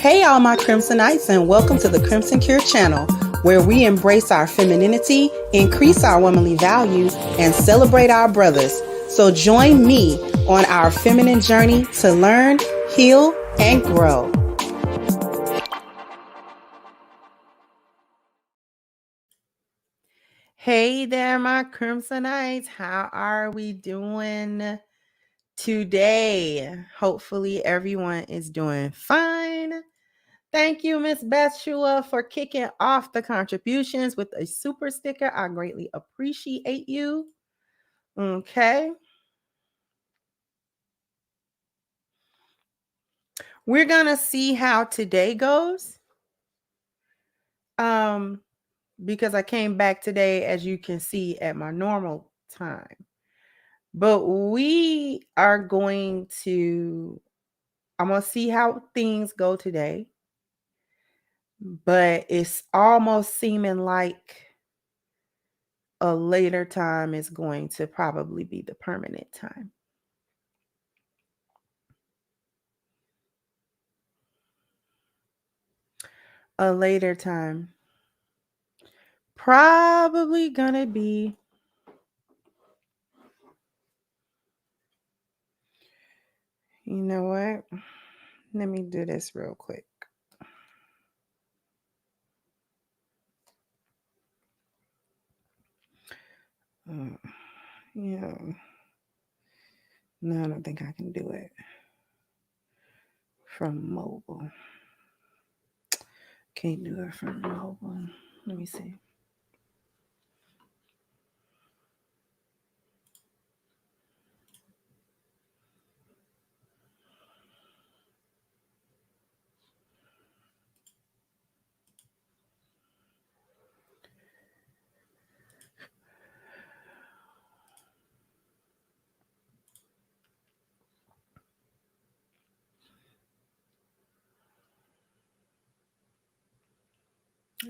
Hey, all my Crimsonites, and welcome to the Crimson Cure channel, where we embrace our femininity, increase our womanly values, and celebrate our brothers. So join me on our feminine journey to learn, heal, and grow. Hey there, my Crimsonites. How are we doing today? Hopefully everyone is doing fine. Thank you, Miss Bethshua, for kicking off the contributions with a super sticker. I greatly appreciate you. Okay. We're going to see how today goes. Because I came back today, as you can see, at my normal time. But we are going to, I'm going to see how things go today. But it's almost seeming like a later time is going to probably be the permanent time. A later time. Probably gonna be you know what? Let me do this real quick. Yeah. No, I don't think I can do it from mobile. Can't do it from mobile. Let me see.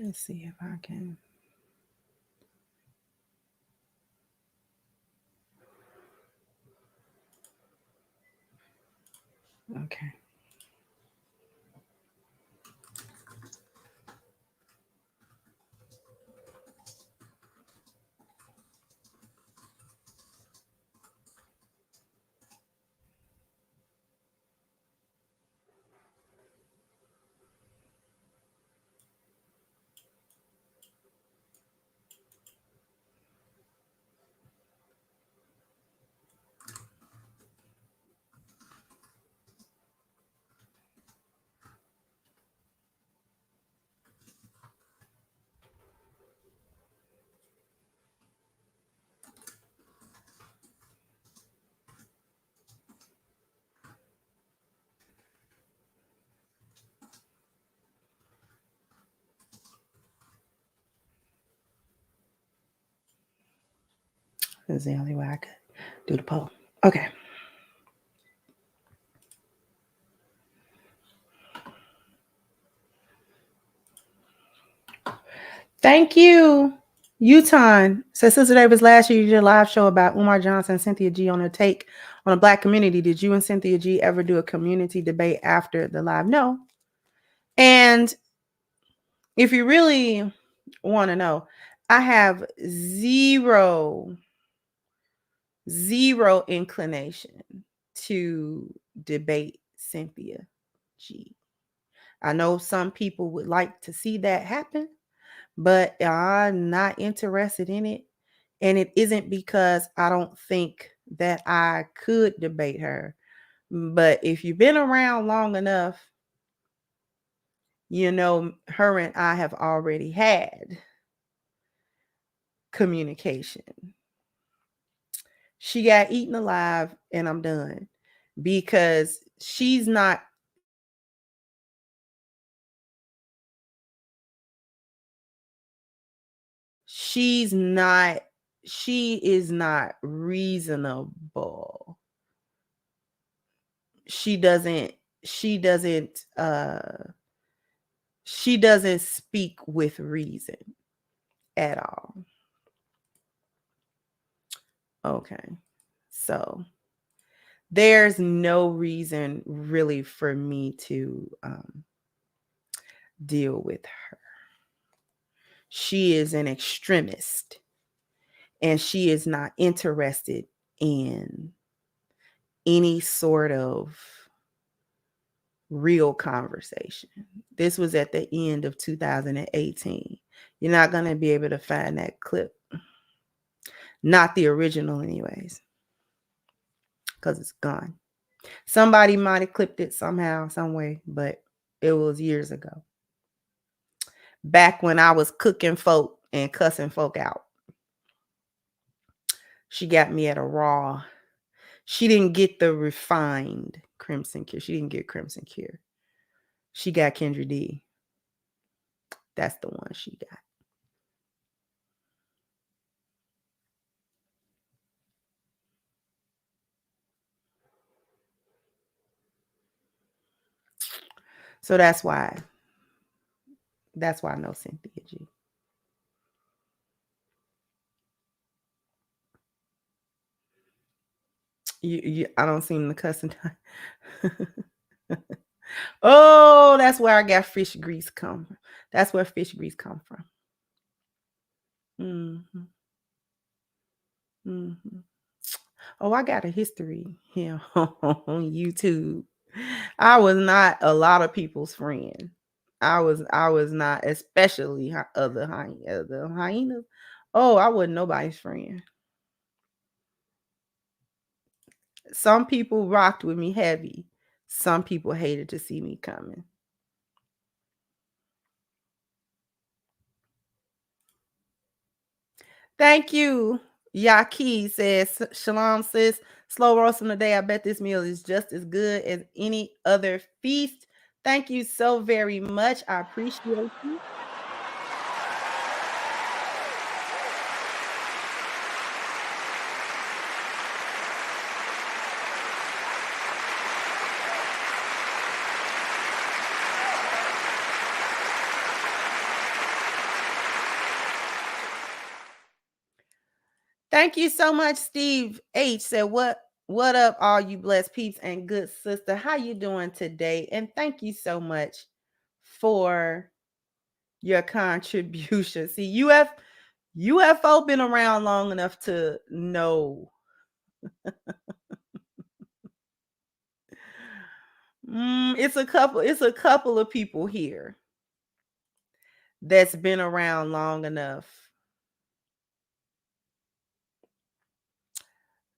Let's see if I can. Okay. This is the only way I could do the poll. Okay. Thank you, Uton. So Sister Davis, last year you did a live show about Umar Johnson and Cynthia G on their take on the Black community. Did you and Cynthia G ever do a community debate after the live? No. And if you really want to know, I have zero inclination to debate Cynthia G. I know some people would like to see that happen, but I'm not interested in it. And it isn't because I don't think that I could debate her. But if you've been around long enough, you know, her and I have already had communication. She got eaten alive and I'm done because she is not reasonable. She doesn't speak with reason at all. Okay. So there's no reason really for me to deal with her. She is an extremist, and she is not interested in any sort of real conversation. This was at the end of 2018. You're not going to be able to find that clip. Not the original anyways, because it's gone. Somebody might have clipped it somehow, some way, but it was years ago. Back when I was cooking folk and cussing folk out. She got me at a raw. She didn't get the refined Crimson Cure. She didn't get Crimson Cure. She got Kendra D. That's the one she got. So that's why I know Cynthia G. I don't seem to cuss. Oh, that's where I got fish grease come from. That's where fish grease come from. Mm-hmm. Mm-hmm. Oh, I got a history here on YouTube. I was not a lot of people's friend. I was not, especially other hyenas. Oh, I wasn't nobody's friend. Some people rocked with me heavy. Some people hated to see me coming. Thank you. Yaki says, Shalom sis, slow roasting today. I bet this meal is just as good as any other feast. Thank you so very much. I appreciate you. Thank you so much, Steve H. Said, what up, all you blessed peeps and good sister? How you doing today? And thank you so much for your contribution. See, UFO been around long enough to know. It's a couple of people here that's been around long enough.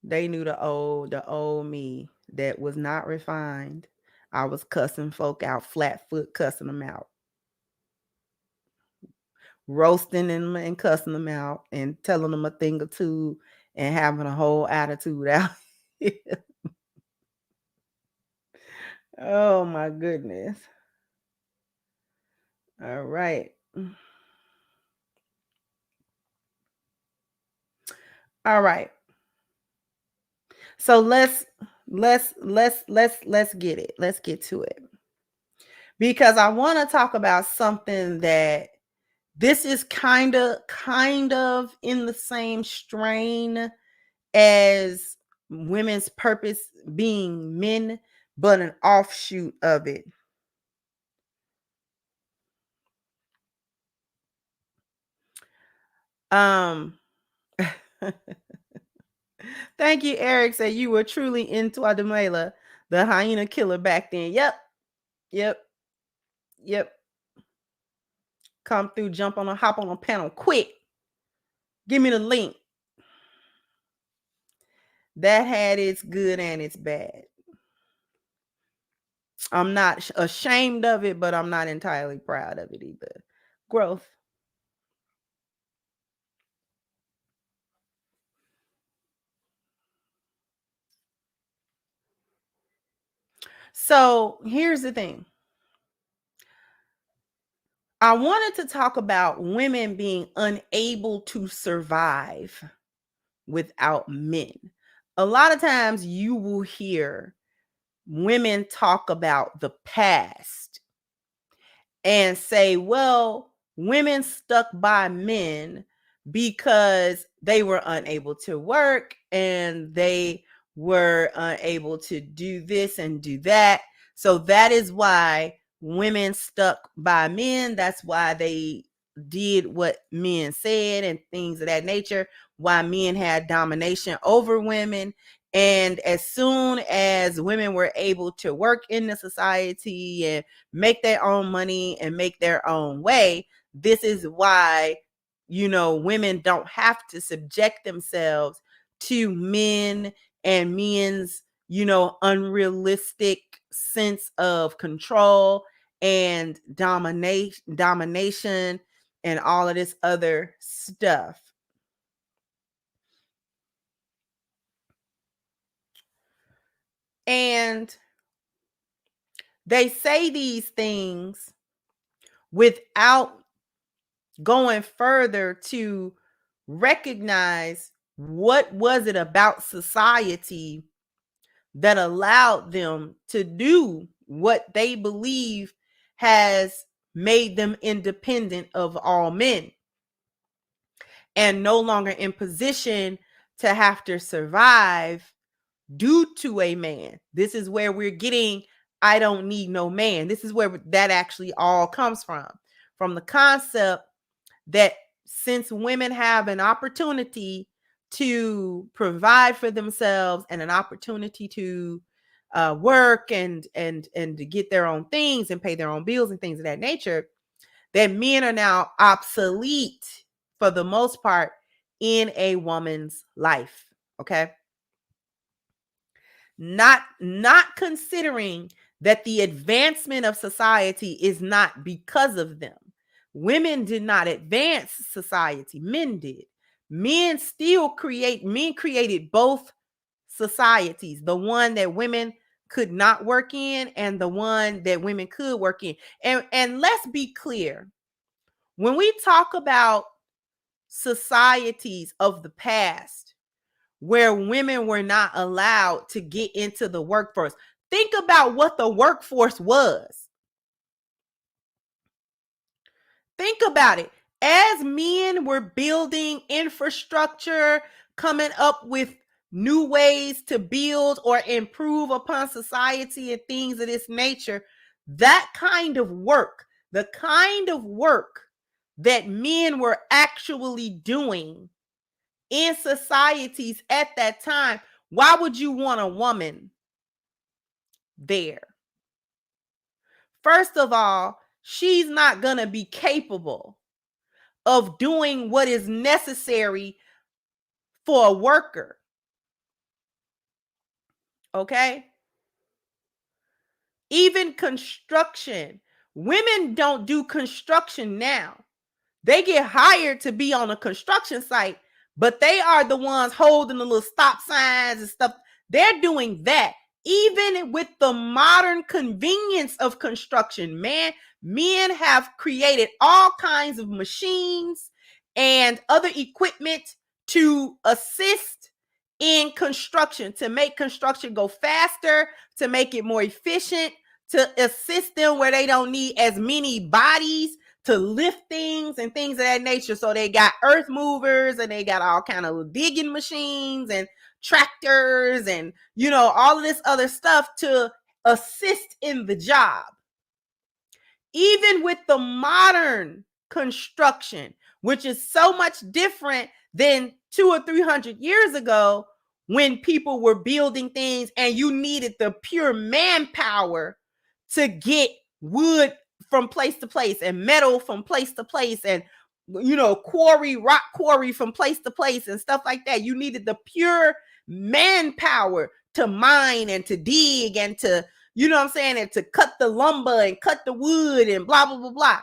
They knew the old me that was not refined. I was cussing folk out, flat foot cussing them out. Roasting them and cussing them out and telling them a thing or two and having a whole attitude out. Oh my goodness. All right. All right. So let's get it. Let's get to it. Because I want to talk about something that this is kind of in the same strain as women's purpose being men, but an offshoot of it. Thank you, Eric. Said you were truly into Adamela, the hyena killer back then. Yep. Come through, hop on a panel quick. Give me the link. That had its good and its bad. I'm not ashamed of it, but I'm not entirely proud of it either. Growth. So here's the thing. I wanted to talk about women being unable to survive without men. A lot of times you will hear women talk about the past and say, well, women stuck by men because they were unable to work and they were unable to do this and do that. So that is why women stuck by men. That's why they did what men said and things of that nature, why men had domination over women. And as soon as women were able to work in the society and make their own money and make their own way, this is why, women don't have to subject themselves to men and men's, unrealistic sense of control and domination and all of this other stuff. And they say these things without going further to recognize what was it about society that allowed them to do what they believe has made them independent of all men and no longer in position to have to survive due to a man. This is where we're getting, I don't need no man. This is where that actually all comes from the concept that since women have an opportunity to provide for themselves and an opportunity to work and to get their own things and pay their own bills and things of that nature, that men are now obsolete for the most part in a woman's life. Okay. Not considering that the advancement of society is not because of them. Women did not advance society. Men did. Men created both societies, the one that women could not work in and the one that women could work in. And let's be clear. When we talk about societies of the past where women were not allowed to get into the workforce, think about what the workforce was. Think about it. As men were building infrastructure, coming up with new ways to build or improve upon society and things of this nature, that kind of work, the kind of work that men were actually doing in societies at that time, why would you want a woman there? First of all, she's not going to be capable of doing what is necessary for a worker. Okay? Even construction. Women don't do construction now. They get hired to be on a construction site, but they are the ones holding the little stop signs and stuff. They're doing that. Even with the modern convenience of construction, men have created all kinds of machines and other equipment to assist in construction, to make construction go faster, to make it more efficient, to assist them where they don't need as many bodies to lift things and things of that nature. So they got earth movers and they got all kind of digging machines and tractors and, all of this other stuff to assist in the job. Even with the modern construction, which is so much different than 200 or 300 years ago when people were building things and you needed the pure manpower to get wood from place to place and metal from place to place and rock quarry from place to place and stuff like that. You needed the pure manpower to mine and to dig and to, and to cut the lumber and cut the wood and blah, blah, blah, blah.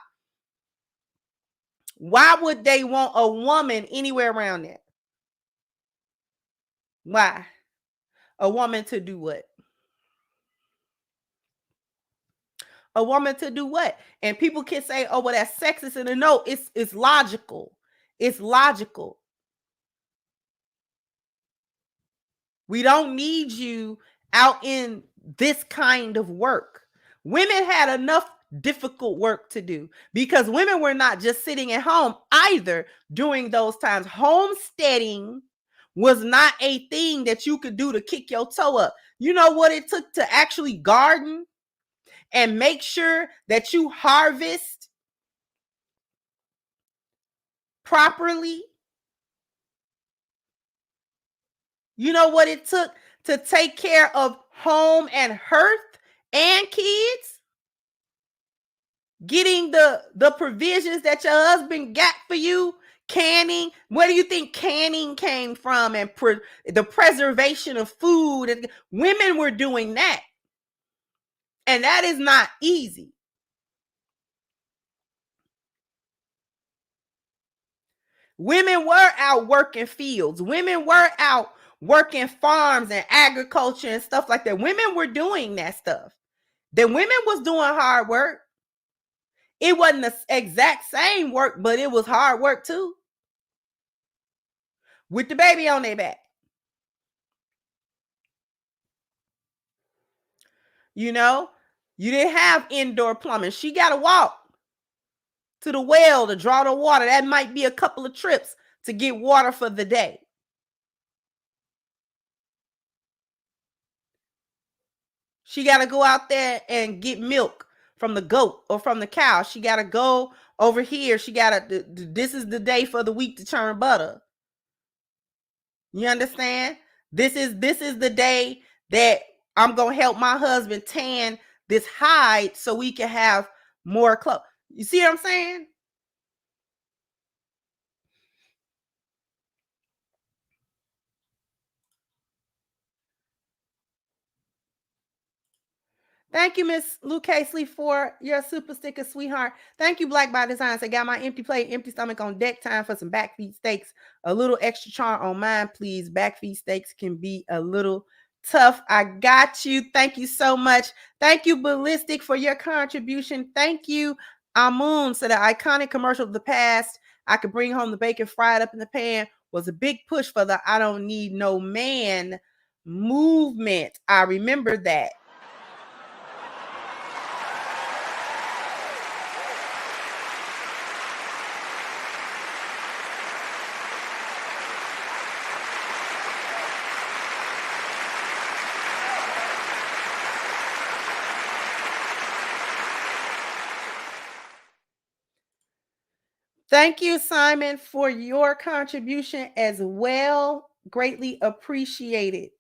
Why would they want a woman anywhere around that? Why? A woman to do what? A woman to do what? And people can say, oh, well, that's sexist. And no, it's logical. It's logical. We don't need you out in this kind of work. Women had enough difficult work to do because women were not just sitting at home either during those times. Homesteading was not a thing that you could do to kick your toe up. You know what it took to actually garden? and make sure that you harvest properly. You know what it took to take care of home and hearth and kids? Getting the provisions that your husband got for you, canning. Where do you think canning came from? And the preservation of food. And women were doing that. And that is not easy. Women were out working fields. Women were out working farms and agriculture and stuff like that. Women were doing that stuff. The women was doing hard work. It wasn't the exact same work, but it was hard work too. With the baby on their back. You know, you didn't have indoor plumbing. She got to walk to the well to draw the water. That might be a couple of trips to get water for the day. She got to go out there and get milk from the goat or from the cow. She got to go over here. She got to, this is the day for the week to churn butter. You understand? This is the day that I'm going to help my husband tan this hide so we can have more clothes. You see what I'm saying? Thank you, Miss Luke Casely, for your super sticker, sweetheart. Thank you, Black by Design. I got my empty plate, empty stomach on deck. Time for some back feet steaks. A little extra char on mine, please. Back feet steaks can be a little tough. I got you. Thank you so much. Thank you, Ballistic, for your contribution. Thank you, Amun. So the iconic commercial of the past, I could bring home the bacon fried up in the pan, was a big push for the I don't need no man movement. I remember that. Thank you, Simon, for your contribution as well. Greatly appreciated.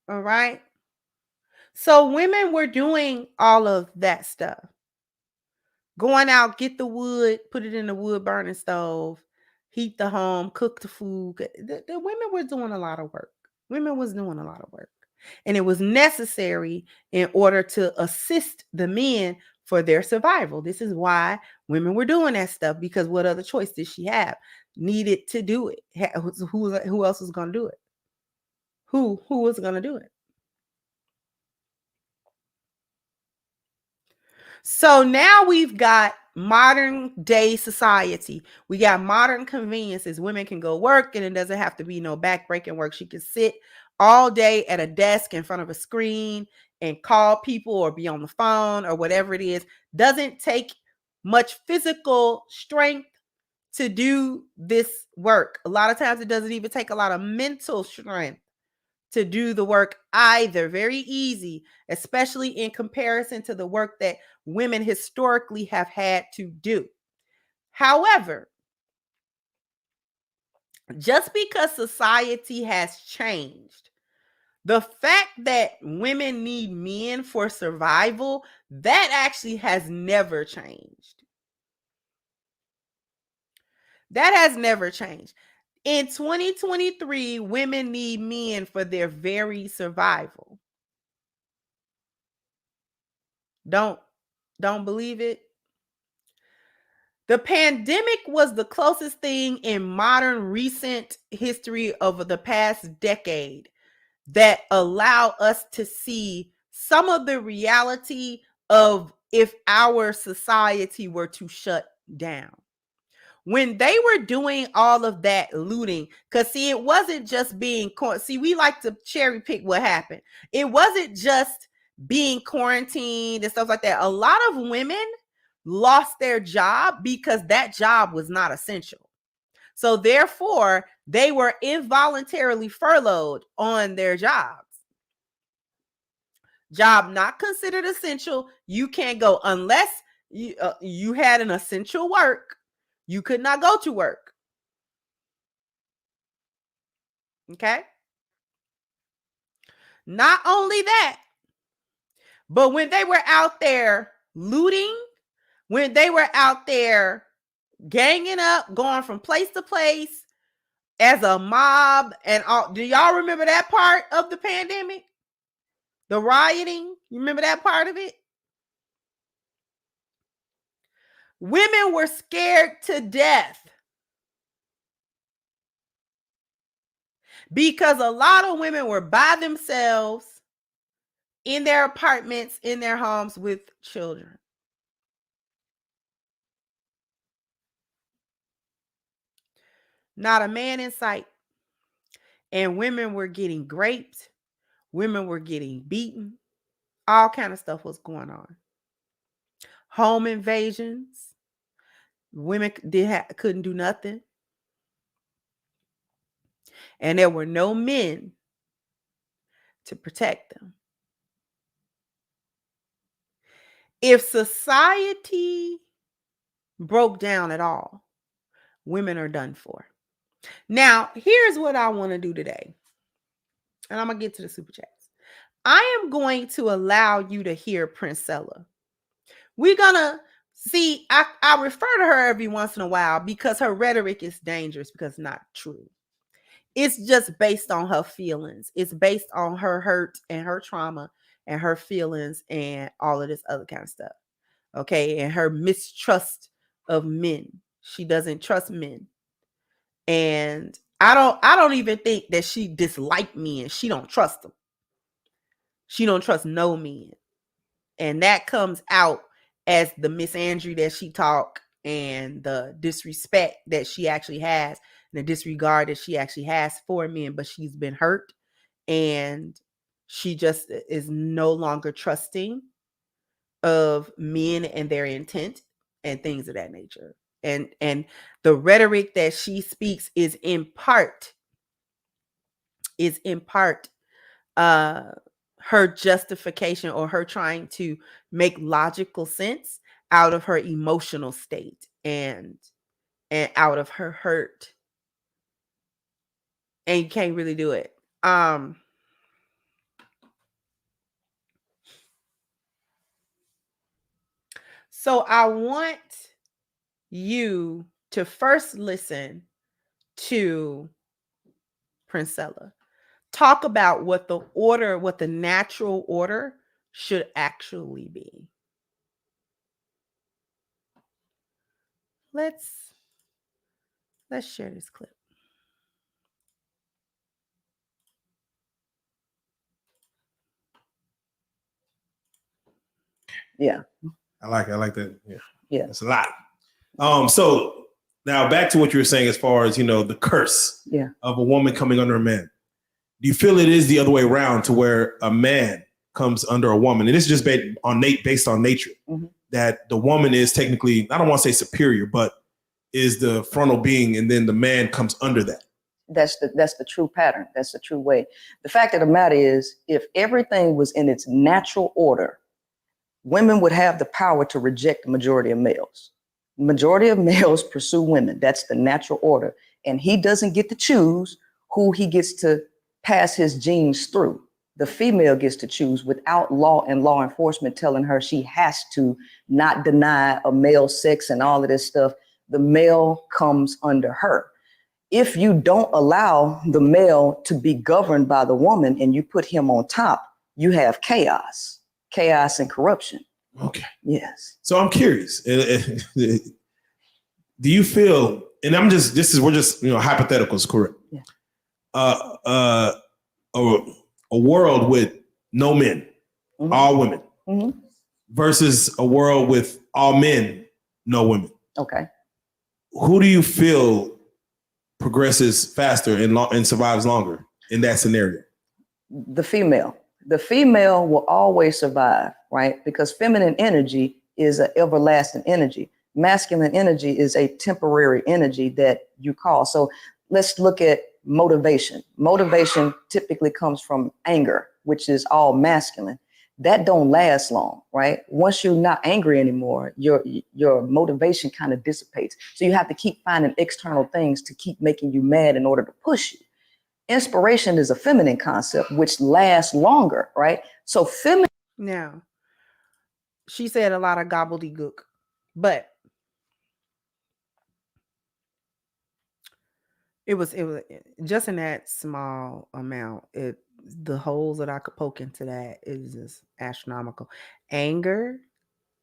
All right. So women were doing all of that stuff. Going out, get the wood, put it in the wood burning stove, heat the home, cook the food. The women were doing a lot of work. Women was doing a lot of work. And it was necessary in order to assist the men for their survival. This is why women were doing that stuff, because what other choice did she have? Needed to do it. Who else was going to do it? Who was going to do it? So now we've got modern day society. We got modern conveniences. Women can go work and it doesn't have to be no back-breaking work. She can sit all day at a desk in front of a screen and call people or be on the phone or whatever it is. Doesn't take much physical strength to do this work. A lot of times it doesn't even take a lot of mental strength to do the work either. Very easy, especially in comparison to the work that women historically have had to do. However, just because society has changed, the fact that women need men for survival, that actually has never changed. That has never changed. In 2023, women need men for their very survival. Don't believe it? The pandemic was the closest thing in modern recent history over the past decade that allowed us to see some of the reality of if our society were to shut down. When they were doing all of that looting, because see, it wasn't just being, see, we like to cherry pick what happened. It wasn't just being quarantined and stuff like that. A lot of women lost their job because that job was not essential. So therefore, they were involuntarily furloughed on their jobs. Job not considered essential. You can't go unless you had an essential work. You could not go to work. Okay. Not only that, but when they were out there looting, when they were out there ganging up, going from place to place as a mob and all, do y'all remember that part of the pandemic? The rioting? You remember that part of it? Women were scared to death because a lot of women were by themselves in their apartments, in their homes with children. Not a man in sight. And women were getting raped. Women were getting beaten. All kind of stuff was going on. Home invasions. Women couldn't do nothing. And there were no men to protect them. If society broke down at all, women are done for. Now, here's what I want to do today. And I'm going to get to the super chats. I am going to allow you to hear Princella. We're going to see, I refer to her every once in a while because her rhetoric is dangerous because it's not true. It's just based on her feelings. It's based on her hurt and her trauma and her feelings and all of this other kind of stuff. Okay. And her mistrust of men. She doesn't trust men. And I don't even think that she disliked men. She don't trust them. She don't trust no men. And that comes out as the misandry that she talk and the disrespect that she actually has and the disregard that she actually has for men, but she's been hurt and she just is no longer trusting of men and their intent and things of that nature. And the rhetoric that she speaks is in part her justification or her trying to make logical sense out of her emotional state and out of her hurt. And you can't really do it. So I want you to first listen to Princella talk about what the natural order should actually be. Let's share this clip. Yeah. I like that. Yeah. Yeah. It's a lot. So now back to what you were saying as far as, the curse of a woman coming under a man. Do you feel it is the other way around to where a man comes under a woman? And this is just based on nature, that the woman is technically, I don't want to say superior, but is the frontal being, and then the man comes under that. That's the true pattern. That's the true way. The fact of the matter is, if everything was in its natural order, women would have the power to reject the majority of males. The majority of males pursue women. That's the natural order. And he doesn't get to choose who he gets to pass his genes through. The female gets to choose without law and law enforcement telling her she has to not deny a male sex and all of this stuff. The male comes under her. If you don't allow the male to be governed by the woman and you put him on top, you have chaos and corruption. Okay. Yes. So I'm curious. Do you feel, and we're just hypotheticals, correct? Yeah. A world with no men, all women, versus a world with all men, no women. Okay. Who do you feel progresses faster and survives longer in that scenario? The female. The female will always survive, right? Because feminine energy is an everlasting energy. Masculine energy is a temporary energy that you call. So let's look at motivation. Motivation typically comes from anger, which is all masculine. that don't last long, right? Once you're not angry anymore, your motivation kind of dissipates. So you have to keep finding external things to keep making you mad in order to push you. Inspiration is a feminine concept, which lasts longer, right? So feminine. Now, she said a lot of gobbledygook, but it was just in that small amount. The holes that I could poke into that is just astronomical. Anger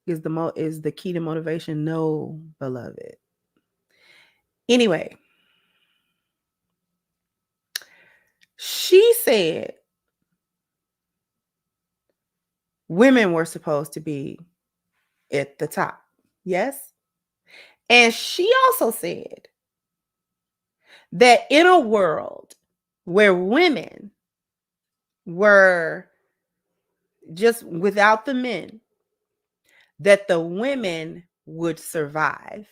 is the key to motivation. No, beloved. Anyway, she said women were supposed to be at the top. Yes. And she also said that in a world where women were just without the men, that the women would survive.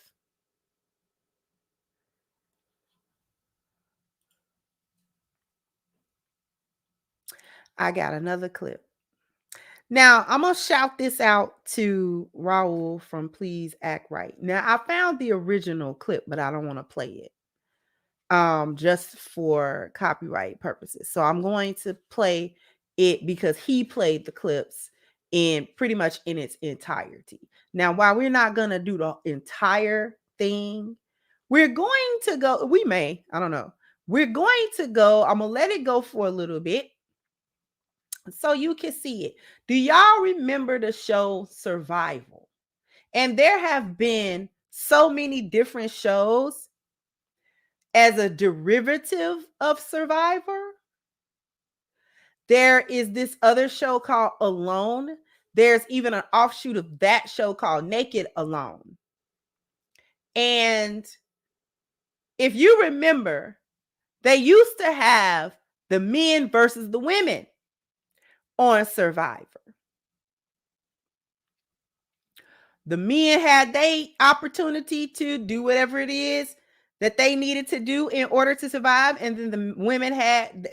I got another clip. Now, I'm going to shout this out to Raul from Please Act Right. Now, I found the original clip, but I don't want to play it just for copyright purposes. So I'm going to play it because he played the clips in pretty much in its entirety. Now, while we're not going to do the entire thing, we're going to go, I don't know. We're going to go, I'm going to let it go for a little bit so you can see it. Do y'all remember the show Survival? And there have been so many different shows as a derivative of Survivor. There is this other show called Alone. There's even an offshoot of that show called Naked Alone. And if you remember, they used to have the men versus the women on Survivor. The men had their opportunity to do whatever it is that they needed to do in order to survive. And then the women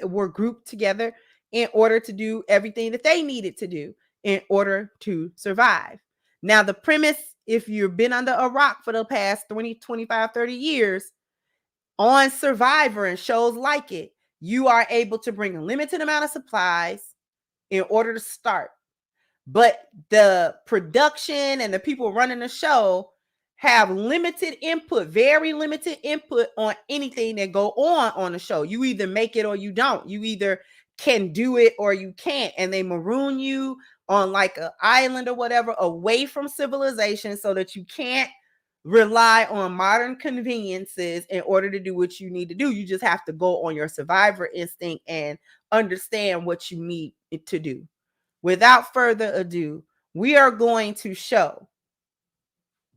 were grouped together in order to do everything that they needed to do in order to survive. Now, the premise, if you've been under a rock for the past 20, 25, 30 years, on Survivor and shows like it, you are able to bring a limited amount of supplies in order to start. But the production and the people running the show have limited input, very limited input on anything that go on the show. You either make it or you don't. You either can do it or you can't. And they maroon you on like an island or whatever away from civilization so that you can't rely on modern conveniences in order to do what you need to do. You just have to go on your survivor instinct and understand what you need to do. Without further ado, we are going to show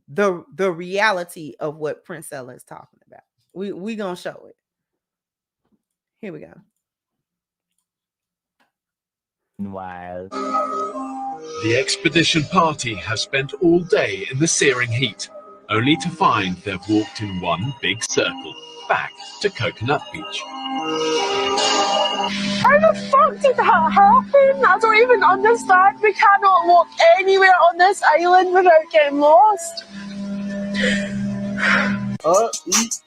the reality of what Prince Ella is talking about. We gonna show it. Here we go. While the expedition party has spent all day in the searing heat, only to find they've walked in one big circle back to Coconut Beach. How the fuck did that happen? I don't even understand. We cannot walk anywhere on this island without getting lost. Let's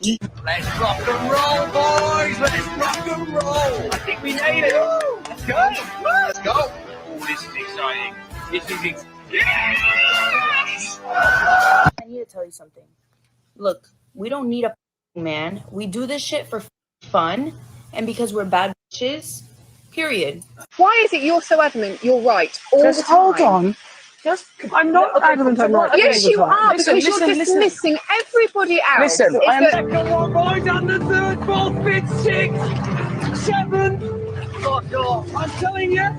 rock and roll, boys! Let's rock and roll! I think we made it! Let's go! Let's go! Oh, this is exciting. This is yes! I need to tell you something. Look, we don't need a man. We do this shit for fun and because we're bad bitches. Period. Why is it you're so adamant you're right all the time? Hold on. I'm not adamant I'm right. Yes, you are, because you're dismissing everybody else. Listen, Second one, boys, and the third, both bit 6, 7. Fuck off. I'm telling you,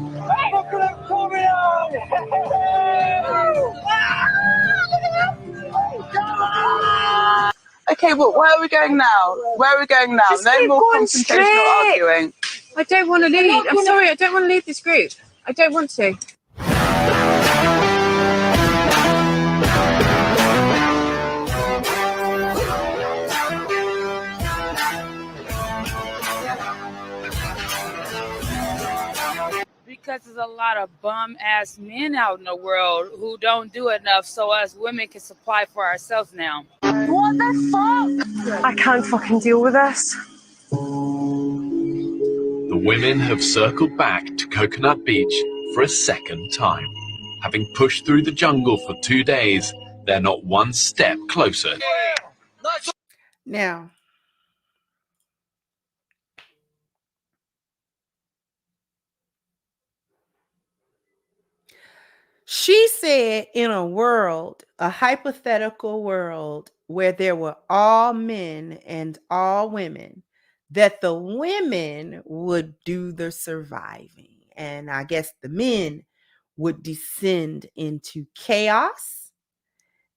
fuck that coming out. Okay, well, where are we going now? Just No keep more going confrontation or straight. arguing. I don't want to leave. I'm sorry, I don't want to leave this group. I don't want to. because there's a lot of bum-ass men out in the world who don't do enough so us women can supply for ourselves now. What the fuck? I can't fucking deal with this. The women have circled back to Coconut Beach for a second time. Having pushed through the jungle for 2 days, they're not one step closer. Now, she said in a world, a hypothetical world where there were all men and all women, that the women would do the surviving. And I guess the men would descend into chaos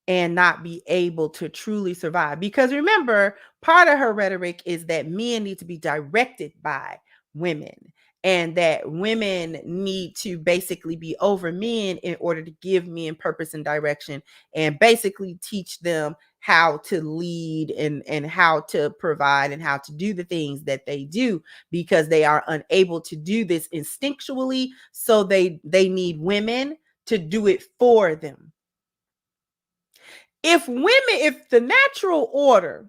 and not be able to truly survive. Because remember, part of her rhetoric is that men need to be directed by women, and that women need to basically be over men in order to give men purpose and direction, and basically teach them how to lead and how to provide and how to do the things that they do, because they are unable to do this instinctually. So they need women to do it for them. If the natural order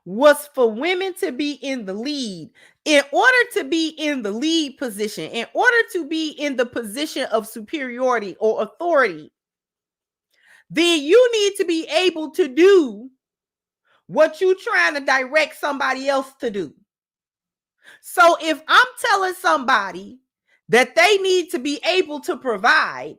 was for women to be in the lead, in order to be in the lead position, in order to be in the position of superiority or authority, then you need to be able to do what you're trying to direct somebody else to do. So if I'm telling somebody that they need to be able to provide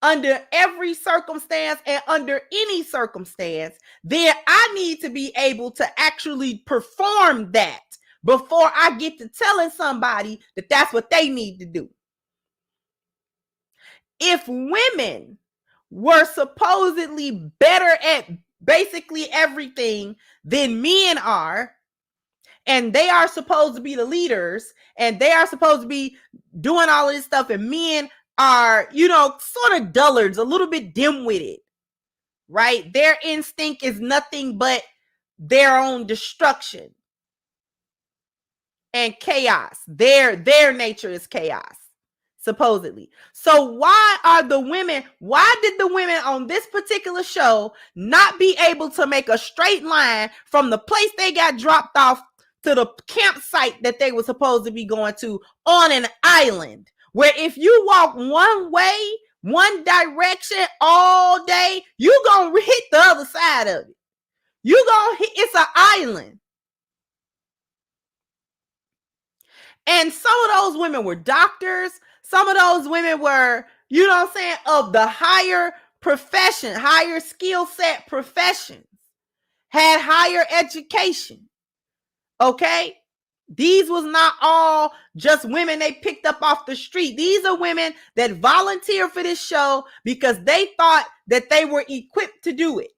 under every circumstance and under any circumstance, then I need to be able to actually perform that before I get to telling somebody that that's what they need to do. If women were supposedly better at basically everything than men are, and they are supposed to be the leaders, and they are supposed to be doing all of this stuff, and men are, sort of dullards, a little bit dim-witted, right? Their instinct is nothing but their own destruction and chaos. Their nature is chaos, supposedly. So why did the women on this particular show not be able to make a straight line from the place they got dropped off to the campsite that they were supposed to be going to on an island, where if you walk one way, one direction all day, you gonna hit the other side of it. It's an island. And some of those women were doctors. Some of those women were, of the higher profession, higher skill set professions, had higher education. Okay? These was not all just women they picked up off the street. These are women that volunteered for this show because they thought that they were equipped to do it.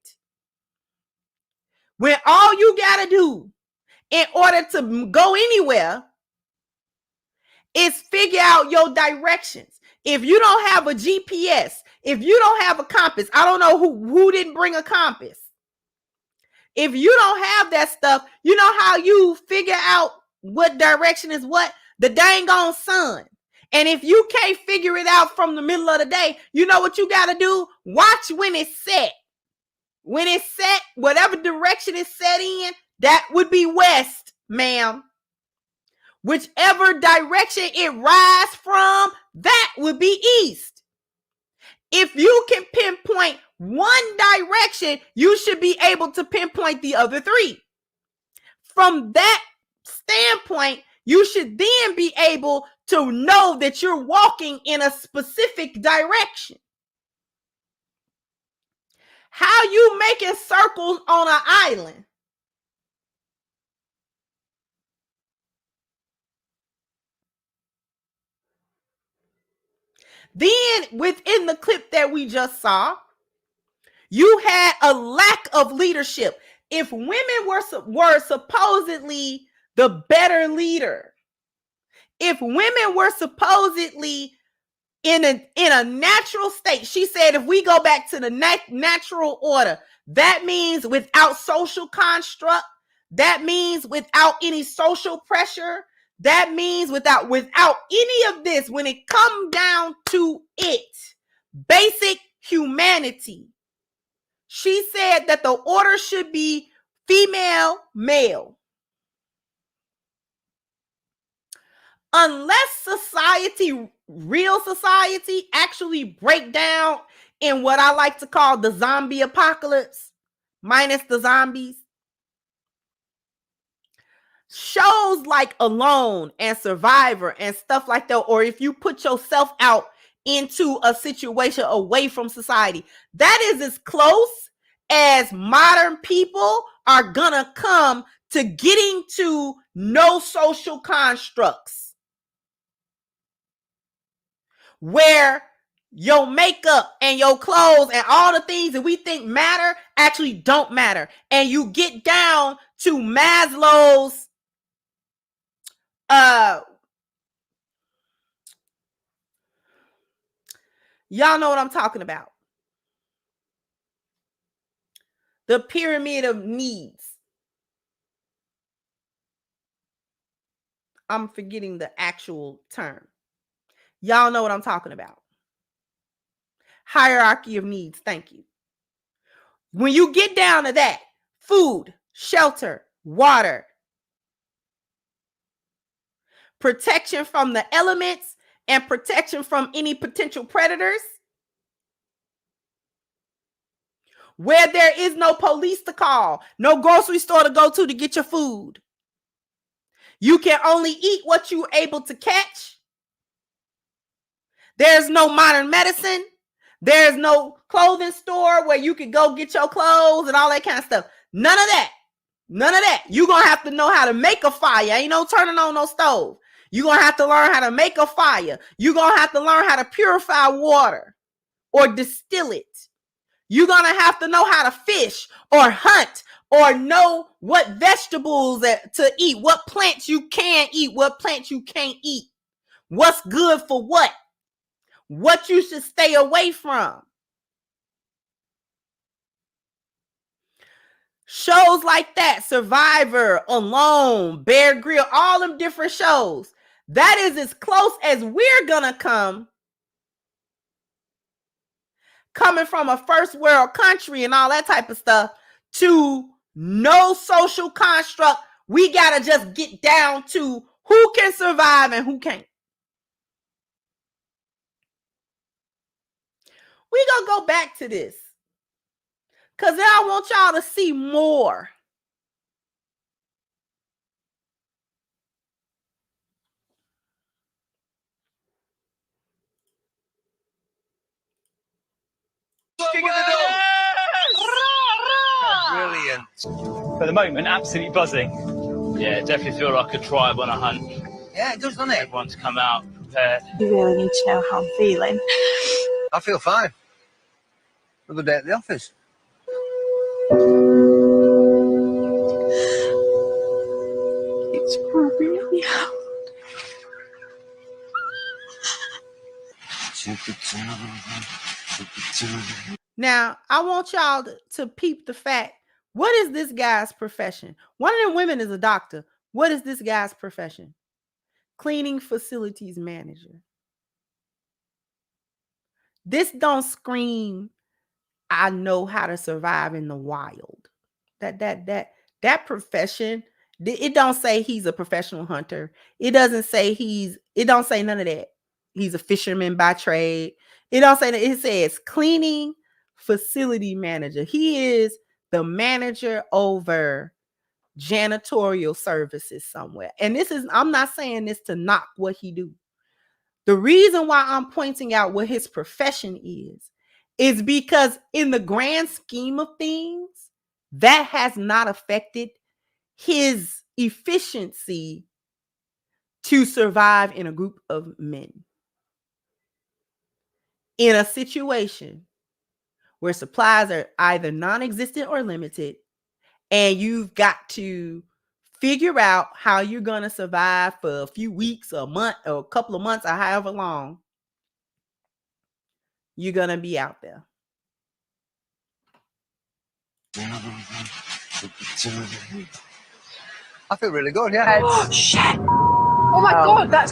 When all you got to do in order to go anywhere is figure out your directions. If you don't have a GPS, if you don't have a compass, I don't know who didn't bring a compass. If you don't have that stuff, you know how you figure out what direction is what? The dang on sun. And if you can't figure it out from the middle of the day, you know what you got to do? Watch when it's set. When it's set, whatever direction it's set in, that would be west, ma'am. Whichever direction it rises from, that would be east. If you can pinpoint one direction, you should be able to pinpoint the other three. From that standpoint, you should then be able to know that you're walking in a specific direction. How you making circles on an island? Then within the clip that we just saw, you had a lack of leadership. If women were supposedly the better leader, if women were supposedly in a natural state, she said, if we go back to the natural order, that means without social construct, that means without any social pressure, That means without any of this, when it comes down to it, basic humanity, she said that the order should be female, male. Unless society, real society, actually break down in what I like to call the zombie apocalypse, minus the zombies, shows like Alone and Survivor and stuff like that, or if you put yourself out into a situation away from society, that is as close as modern people are gonna come to getting to no social constructs, where your makeup and your clothes and all the things that we think matter actually don't matter. And you get down to Maslow's y'all know what I'm talking about. The pyramid of needs. I'm forgetting the actual term. Y'all know what I'm talking about. Hierarchy of needs. Thank you. When you get down to that, food, shelter, water, protection from the elements, and protection from any potential predators, where there is no police to call, no grocery store to go to get your food. You can only eat what you're able to catch. There's no modern medicine. There's no clothing store where you can go get your clothes and all that kind of stuff. None of that. None of that. You're going to have to know how to make a fire. Ain't no turning on no stove. You're going to have to learn how to make a fire. You're going to have to learn how to purify water or distill it. You're going to have to know how to fish or hunt or know what vegetables to eat, what plants you can eat, what plants you can't eat, what's good for what you should stay away from. Shows like that, Survivor, Alone, Bear Grylls, all them different shows. That is as close as we're gonna come, coming from a first world country and all that type of stuff, to no social construct. We gotta just get down to who can survive and who can't. We gonna go back to this, because I want y'all to see more. Brilliant. For the moment, absolutely buzzing. Yeah, definitely feel like a tribe on a hunt. Yeah, it does, doesn't it? Everyone's come out prepared. You really need to know how I'm feeling. I feel fine. Another day at the office. It's really hard. Now, I want y'all to peep the fact. What is this guy's profession? One of the women is a doctor. What is this guy's profession? Cleaning facilities manager. This don't scream, I know how to survive in the wild. That profession, it don't say he's a professional hunter. It don't say none of that. He's a fisherman by trade. It don't say that. It says cleaning facility manager. He is the manager over janitorial services somewhere. And I'm not saying this to knock what he do. The reason why I'm pointing out what his profession is because in the grand scheme of things, that has not affected his efficiency to survive in a group of men. In a situation where supplies are either non-existent or limited, and you've got to figure out how you're going to survive for a few weeks, a month, or a couple of months, or however long you're going to be out there. I feel really good, yeah. Oh, shit. Oh my God, that's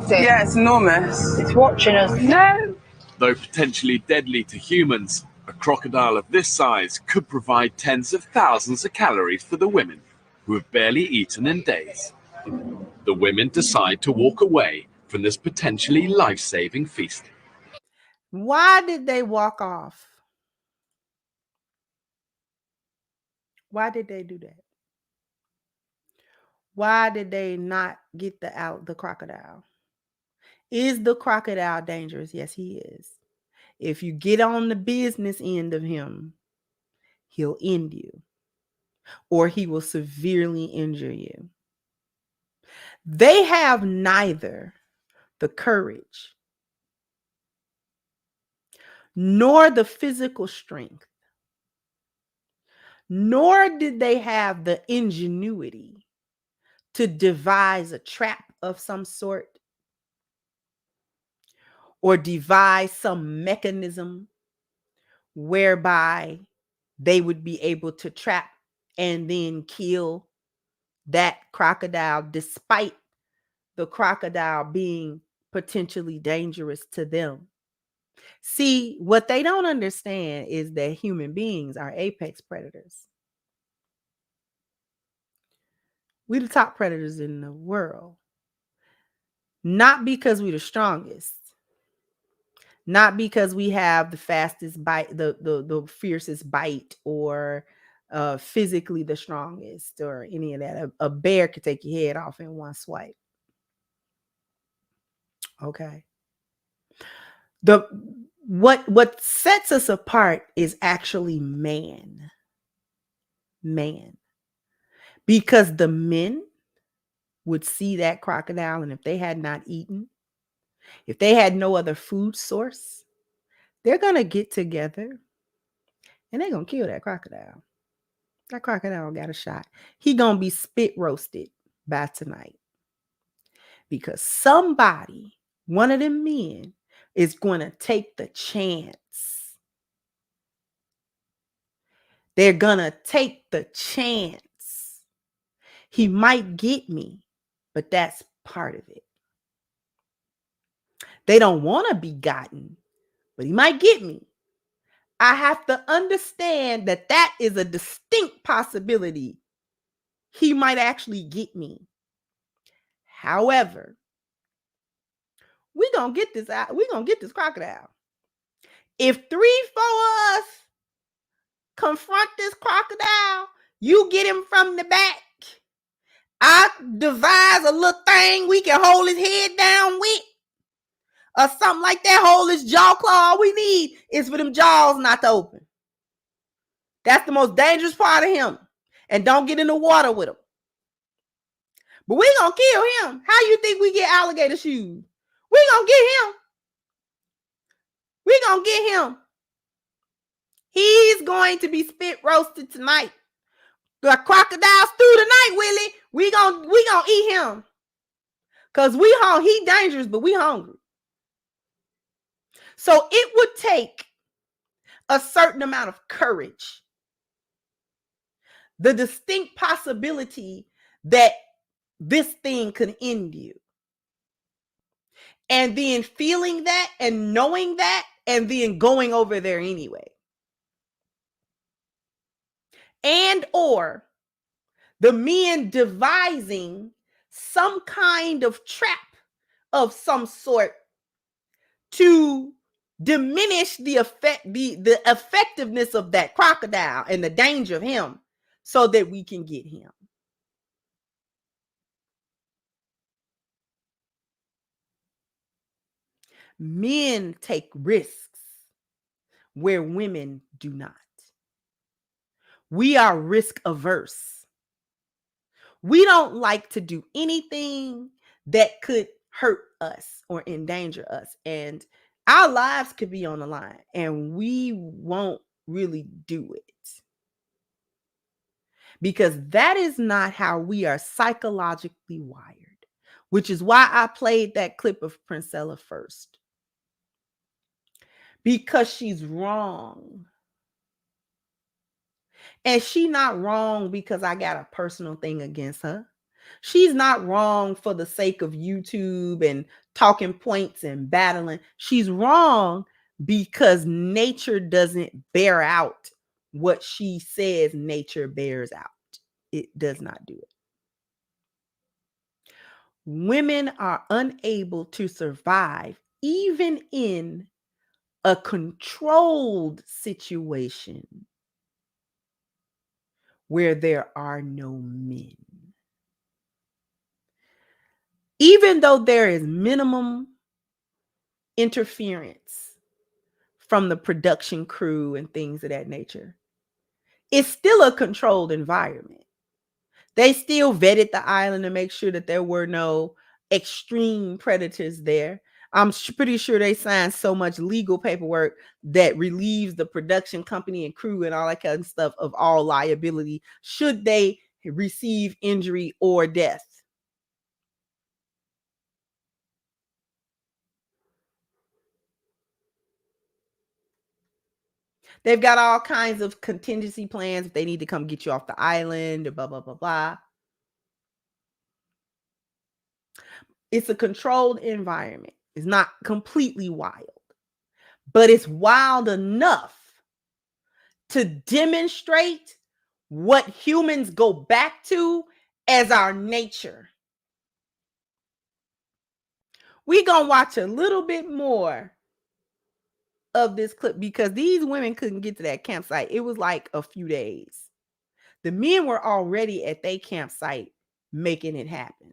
yeah, it's enormous. It's watching us. No. Though potentially deadly to humans, a crocodile of this size could provide tens of thousands of calories for the women, who have barely eaten in days. The women decide to walk away from this potentially life-saving feast. Why did they walk off? Why did they do that? Why did they not get the crocodile? Is the crocodile dangerous? Yes, he is. If you get on the business end of him, he'll end you, or he will severely injure you. They have neither the courage nor the physical strength, nor did they have the ingenuity to devise a trap of some sort or devise some mechanism whereby they would be able to trap and then kill that crocodile, despite the crocodile being potentially dangerous to them. See, what they don't understand is that human beings are apex predators. We're the top predators in the world. Not because we're the strongest, not because we have the fastest bite, the fiercest bite, or physically the strongest, or any of that. A bear could take your head off in one swipe. Okay. What sets us apart is actually man. Because the men would see that crocodile, and if they had not eaten, if they had no other food source, they're going to get together and they're going to kill that crocodile. That crocodile got a shot. He going to be spit roasted by tonight. Because somebody, one of them men, is going to take the chance. They're going to take the chance. He might get me, but that's part of it. They don't want to be gotten, but he might get me. I have to understand that that is a distinct possibility. He might actually get me. However, we're going to get this out. We're going to get this crocodile. If 3-4 of us confront this crocodile, you get him from the back. I devise a little thing we can hold his head down with, or something like that, hold his jaw claw. All we need is for them jaws not to open. That's the most dangerous part of him. And don't get in the water with him. But we gonna kill him. How you think we get alligator shoes? We gonna get him. We gonna get him. He's going to be spit roasted tonight. The crocodiles through the night, Willie. We gonna eat him. Cause he dangerous, but we hungry. So it would take a certain amount of courage. The distinct possibility that this thing could end you. And then feeling that and knowing that and then going over there anyway. And or the men devising some kind of trap of some sort to diminish the effectiveness of that crocodile and the danger of him so that we can get him. Men take risks where women do not. We are risk averse. We don't like to do anything that could hurt us or endanger us. And our lives could be on the line and we won't really do it. Because that is not how we are psychologically wired. Which is why I played that clip of Princella first. Because she's wrong. And she not wrong because I got a personal thing against her. She's not wrong for the sake of YouTube and talking points and battling. She's wrong because nature doesn't bear out what she says nature bears out. It does not do it. Women are unable to survive even in a controlled situation where there are no men. Even though there is minimum interference from the production crew and things of that nature, it's still a controlled environment. They still vetted the island to make sure that there were no extreme predators there. I'm pretty sure they signed so much legal paperwork that relieves the production company and crew and all that kind of stuff of all liability should they receive injury or death. They've got all kinds of contingency plans if they need to come get you off the island or blah, blah, blah, blah. It's a controlled environment. It's not completely wild, but it's wild enough to demonstrate what humans go back to as our nature. We're going to watch a little bit more of this clip because these women couldn't get to that campsite. It was like a few days. The men were already at their campsite making it happen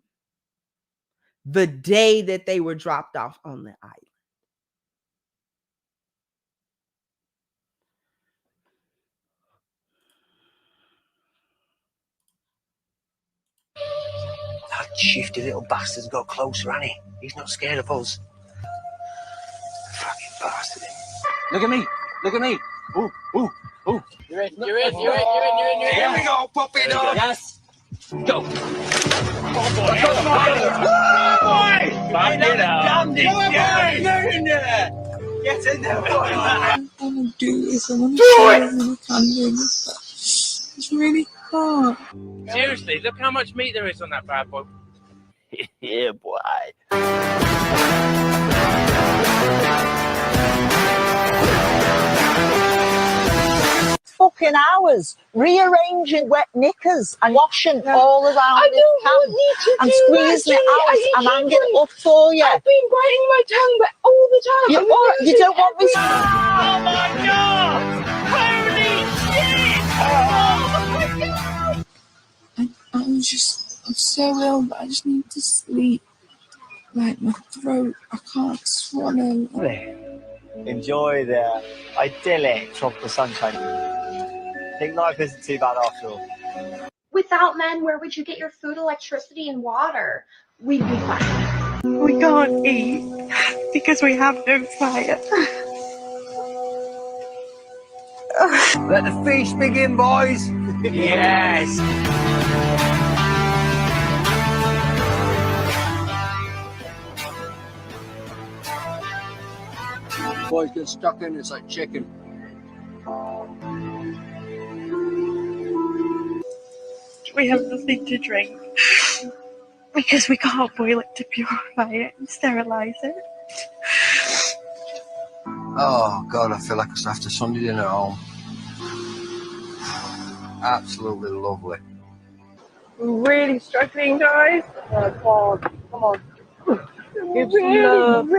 the day that they were dropped off on the island. That shifty little bastard's got closer, hasn't he? He's not scared of us. Fucking bastard. Look at me. Look at me. Ooh, ooh, ooh. You're in. Here we go, puppy dog. Yes. Go. Come on. Back it up. Get in there. Get in there, boy. I want to do this. I want to show everyone I can do this, but it's really hard. Seriously, look how much meat there is on that bad boy. Yeah, boy. Fucking hours rearranging wet knickers and washing all around this camp and squeezing it out and hanging it up for you. I've been biting my tongue but all the time. You don't want me to... Oh my god! Holy shit! Oh my god! I'm so ill, but I just need to sleep. Like my throat, I can't swallow. Enjoy the idyllic tropical sunshine. I think life isn't too bad after all. Without men, where would you get your food, electricity, and water? We'd be fine. We can't eat because we have no fire. Let the feast begin, boys. Yes. Boys get stuck in, it's like chicken. We have nothing to drink because we can't boil it to purify it and sterilize it. Oh god, I feel like it's after Sunday dinner at home. Absolutely lovely. We're really struggling, guys. Oh god, come on. Give some love.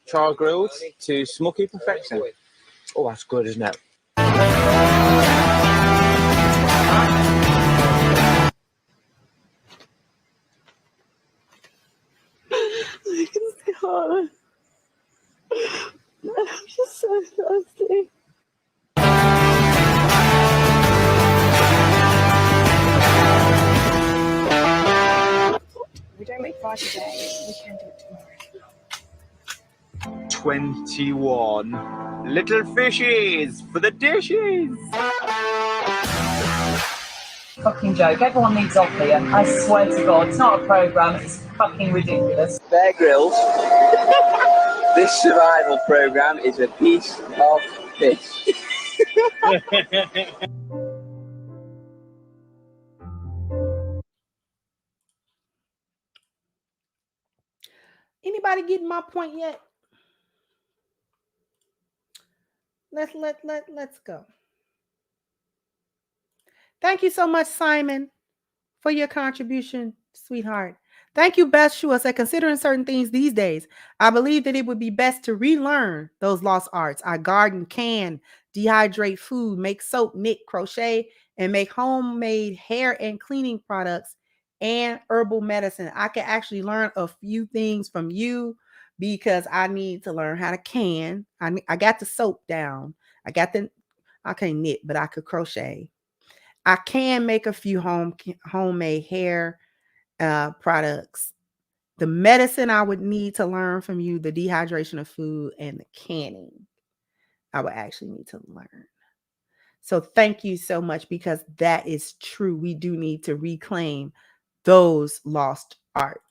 Char grilled to smoky perfection. Oh, that's good, isn't it? God. I'm just so thirsty. We don't make fire today. We can do it tomorrow. 21 little fishies for the dishes. Fucking joke. Everyone needs off here. I swear to God, it's not a program. It's fucking ridiculous. Bear Grylls. This survival program is a piece of fish. Anybody getting my point yet? Let's go. Thank you so much, Simon, for your contribution, sweetheart. Thank you, Beth Shua. Said, considering certain things these days, I believe that it would be best to relearn those lost arts. I garden, can, dehydrate food, make soap, knit, crochet, and make homemade hair and cleaning products and herbal medicine. I can actually learn a few things from you because I need to learn how to can. I got the soap down. I can't knit, but I could crochet. I can make a few homemade hair products. The medicine I would need to learn from you, the dehydration of food and the canning, I would actually need to learn. So thank you so much, because that is true. We do need to reclaim those lost arts.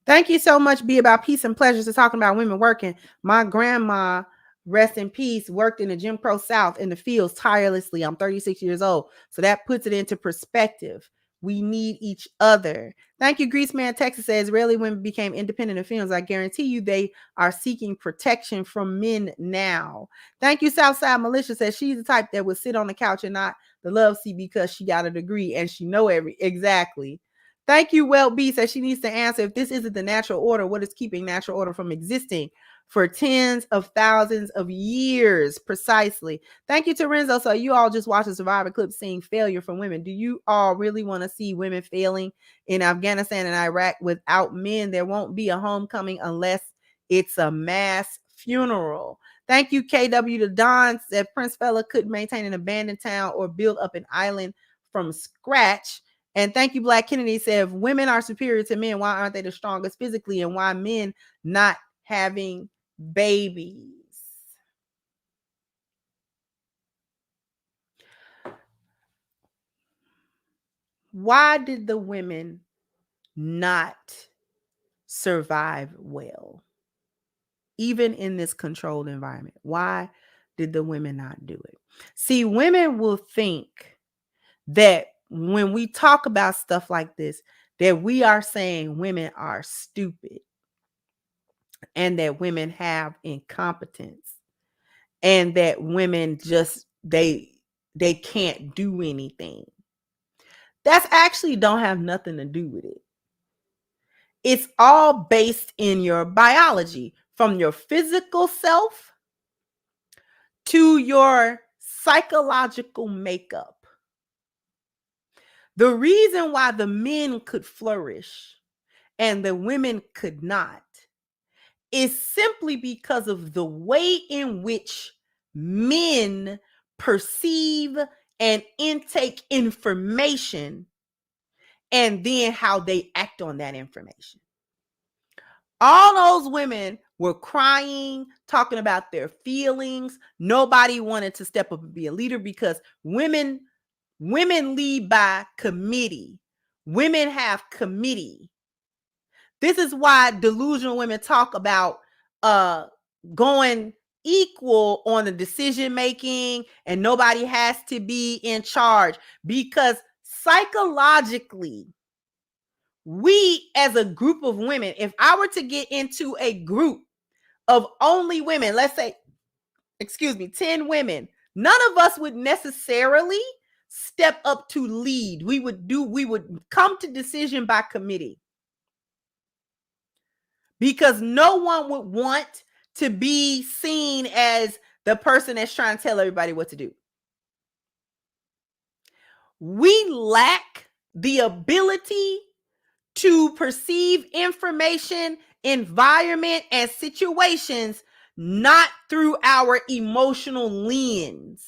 Thank you so much, Be About Peace and Pleasures, to talking about women working. My grandma, rest in peace, worked in the Jim Crow South in the fields tirelessly. I'm 36 years old. So that puts it into perspective. We need each other. Thank you, Grease Man Texas says, Israeli women became independent of films. I guarantee you they are seeking protection from men now. Thank you, Southside Militia says, she's the type that would sit on the couch and not the love seat because she got a degree and she know exactly. Thank you, Well B says she needs to answer, if this isn't the natural order, what is keeping natural order from existing for tens of thousands of years? Precisely. Thank you to Renzo. So you all just watched a Survivor clip seeing failure from women. Do you all really want to see women failing in Afghanistan and Iraq without men? There won't be a homecoming unless it's a mass funeral. Thank you, KW. The Don said Prince Fella couldn't maintain an abandoned town or build up an island from scratch. And thank you, Black Kennedy said, if women are superior to men, why aren't they the strongest physically, and why men not having babies? Why did the women not survive well, even in this controlled environment? Why did the women not do it? See, women will think that when we talk about stuff like this, that we are saying women are stupid and that women have incompetence and that women just, they can't do anything. That's actually don't have nothing to do with it. It's all based in your biology, from your physical self to your psychological makeup. The reason why the men could flourish and the women could not is simply because of the way in which men perceive and intake information and then how they act on that information. All those women were crying, talking about their feelings. Nobody wanted to step up and be a leader because women lead by committee. Women have committee. This is why delusional women talk about going equal on the decision making and nobody has to be in charge, because psychologically, we as a group of women, if I were to get into a group of only women, let's say, 10 women, none of us would necessarily step up to lead. We would come to decision by committee, because no one would want to be seen as the person that's trying to tell everybody what to do. We lack the ability to perceive information, environment, and situations not through our emotional lens.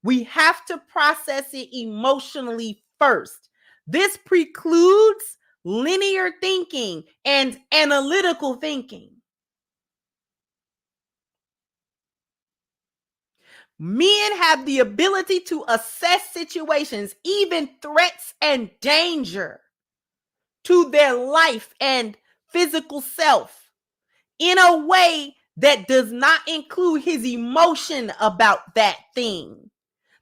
We have to process it emotionally first. This precludes linear thinking and analytical thinking. Men have the ability to assess situations, even threats and danger to their life and physical self, in a way that does not include his emotion about that thing.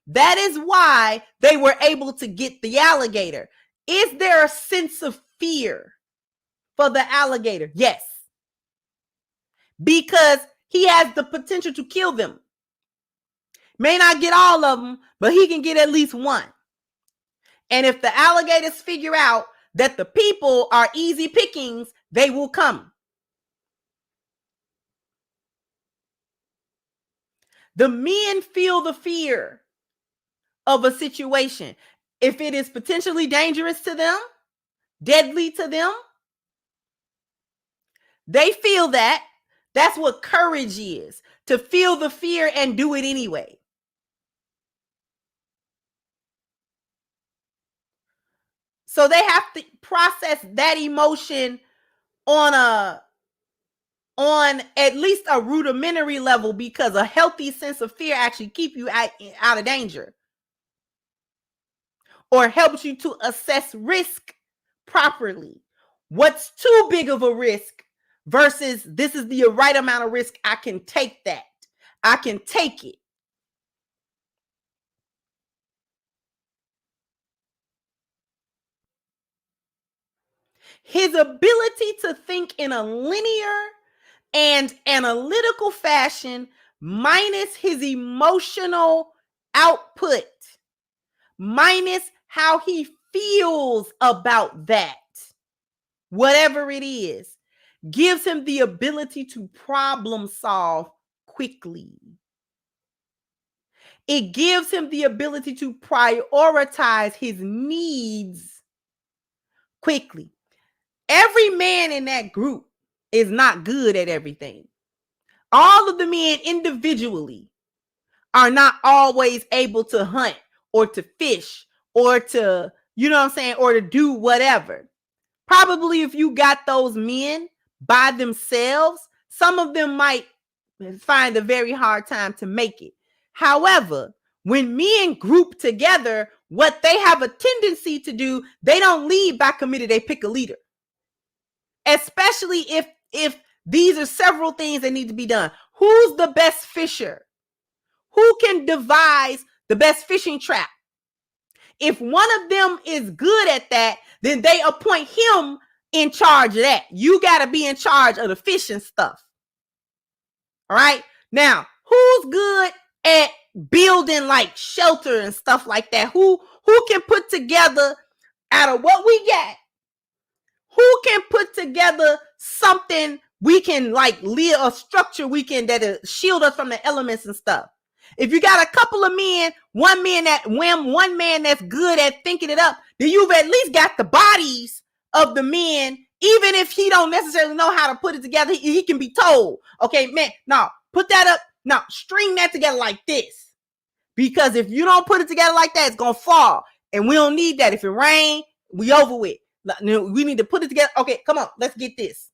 That is why they were able to get the alligator. Is there a sense of fear for the alligator? Yes. Because he has the potential to kill them. May not get all of them, but he can get at least one. And if the alligators figure out that the people are easy pickings, they will come. The men feel the fear of a situation. If it is potentially dangerous to them, deadly to them, they feel that. That's what courage is, to feel the fear and do it anyway. So they have to process that emotion on at least a rudimentary level, because a healthy sense of fear actually keeps you out of danger, or helps you to assess risk properly. What's too big of a risk versus this is the right amount of risk. I can take that. I can take it. His ability to think in a linear and analytical fashion, minus his emotional output, minus how he feels about that, whatever it is, gives him the ability to problem solve quickly. It gives him the ability to prioritize his needs quickly. Every man in that group is not good at everything. All of the men individually are not always able to hunt or to fish or to, you know what I'm saying, or to do whatever. Probably if you got those men by themselves, some of them might find a very hard time to make it. However, when men group together, what they have a tendency to do, they don't lead by committee, they pick a leader. Especially if these are several things that need to be done. Who's the best fisher? Who can devise the best fishing trap? If one of them is good at that, then they appoint him in charge of that. You got to be in charge of the fishing stuff. All right. Now, who's good at building like shelter and stuff like that? Who can put together out of what we got? Who can put together something we can like live, a structure we can that shield us from the elements and stuff? If you got a couple of men, one man that's good at thinking it up, then you've at least got the bodies of the men. Even if he don't necessarily know how to put it together, he can be told, okay, man, no, put that up. No, string that together like this. Because if you don't put it together like that, it's going to fall. And we don't need that. If it rain, we over with. We need to put it together. Okay, come on, let's get this.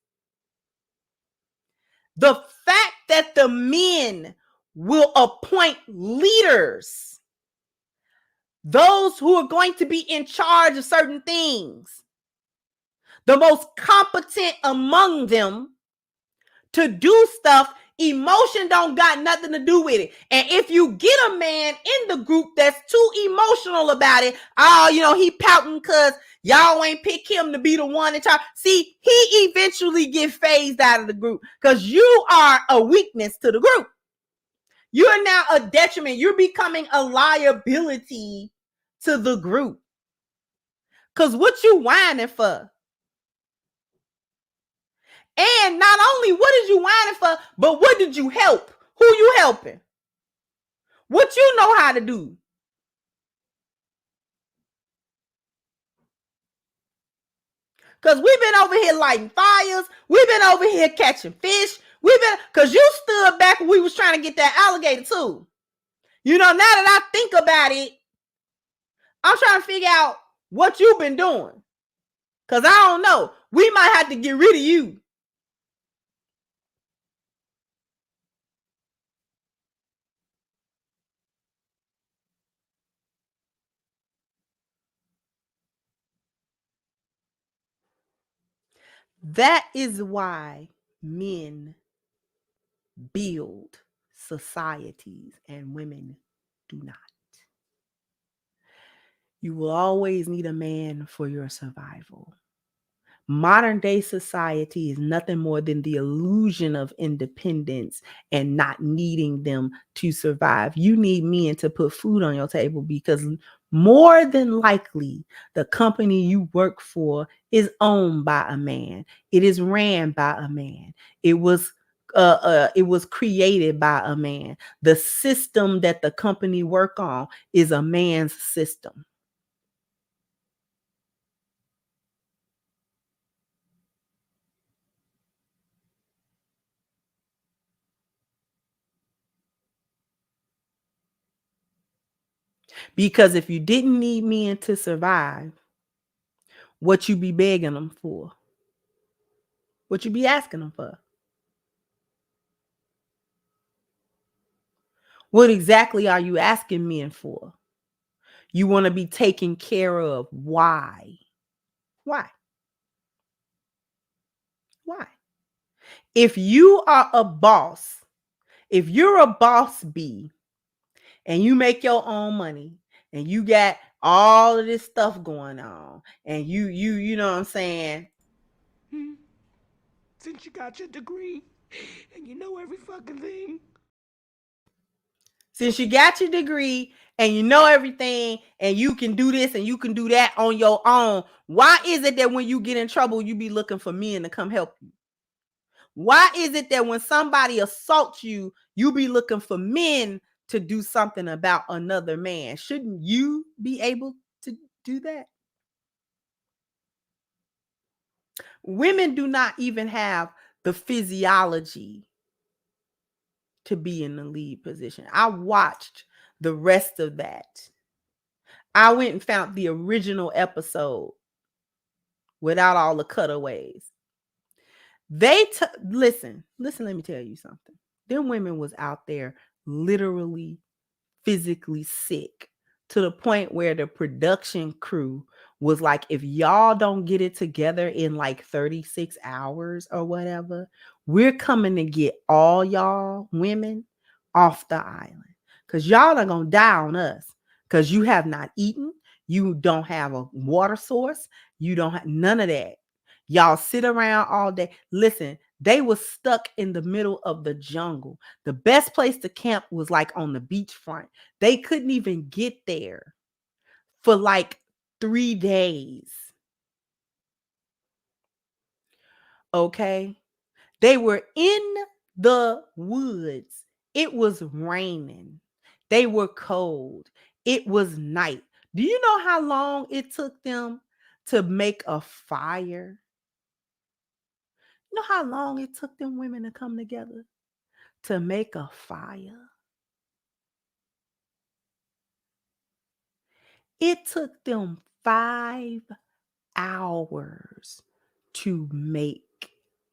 The fact that the men will appoint leaders, those who are going to be in charge of certain things, the most competent among them to do stuff, emotion don't got nothing to do with it. And if you get a man in the group that's too emotional about it, he pouting because y'all ain't pick him to be the one in charge. See, he eventually get phased out of the group because you are a weakness to the group. You're now a detriment. You're becoming a liability to the group. Because what you whining for? And not only what is you whining for, but what did you help? Who you helping? What you know how to do? Because we've been over here lighting fires. We've been over here catching fish. Because you stood back when we was trying to get that alligator too. You know, now that I think about it, I'm trying to figure out what you've been doing. Because I don't know. We might have to get rid of you. That is why men build societies and women do not. You will always need a man for your survival. Modern day society is nothing more than the illusion of independence and not needing them to survive. You need men to put food on your table because more than likely the company you work for is owned by a man. It is ran by a man. It was created by a man. The system that the company work on is a man's system. Because if you didn't need men to survive, what you be begging them for? What you be asking them for? What exactly are you asking men for? You want to be taken care of. Why? Why? Why? If you are a boss, if you're a boss bee and you make your own money and you got all of this stuff going on and you know what I'm saying? Since you got your degree and you know every fucking thing. Since you got your degree and you know everything and you can do this and you can do that on your own, why is it that when you get in trouble, you be looking for men to come help you? Why is it that when somebody assaults you, you be looking for men to do something about another man? Shouldn't you be able to do that? Women do not even have the physiology to be in the lead position. I watched the rest of that. I went and found the original episode without all the cutaways. Listen, let me tell you something. Them women was out there literally physically sick to the point where the production crew was like, if y'all don't get it together in like 36 hours or whatever, we're coming to get all y'all women off the island because y'all are going to die on us because you have not eaten. You don't have a water source. You don't have none of that. Y'all sit around all day. Listen, they was stuck in the middle of the jungle. The best place to camp was like on the beachfront. They couldn't even get there for like 3 days. Okay? They were in the woods. It was raining. They were cold. It was night. Do you know how long it took them to make a fire? You know how long it took them women to come together to make a fire? It took them 5 hours to make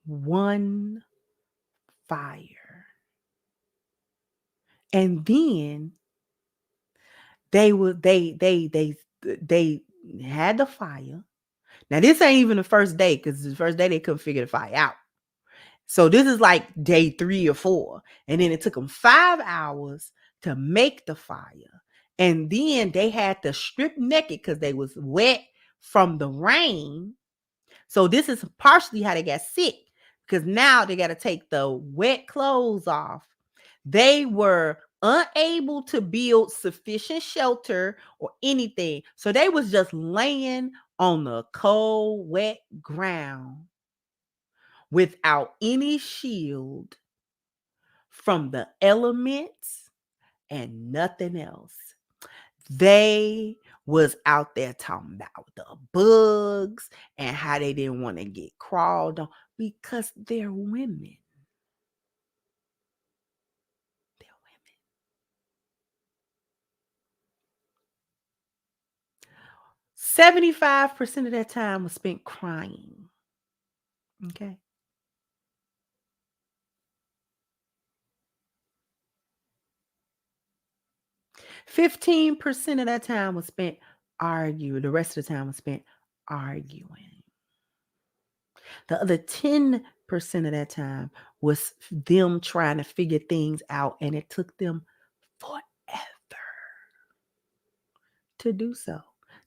one fire. And then they had the fire. Now this ain't even the first day because the first day they couldn't figure the fire out. So this is like day 3 or 4. And then it took them 5 hours to make the fire. And then they had to strip naked because they was wet from the rain. So this is partially how they got sick because now they got to take the wet clothes off. They were unable to build sufficient shelter or anything. So they was just laying on the cold, wet ground without any shield from the elements and nothing else. They was out there talking about the bugs and how they didn't want to get crawled on because they're women. They're women. 75% of their time was spent crying. Okay. %15 of that time was spent arguing. The rest of the time was spent arguing. The other 10% of that time was them trying to figure things out, and it took them forever to do so.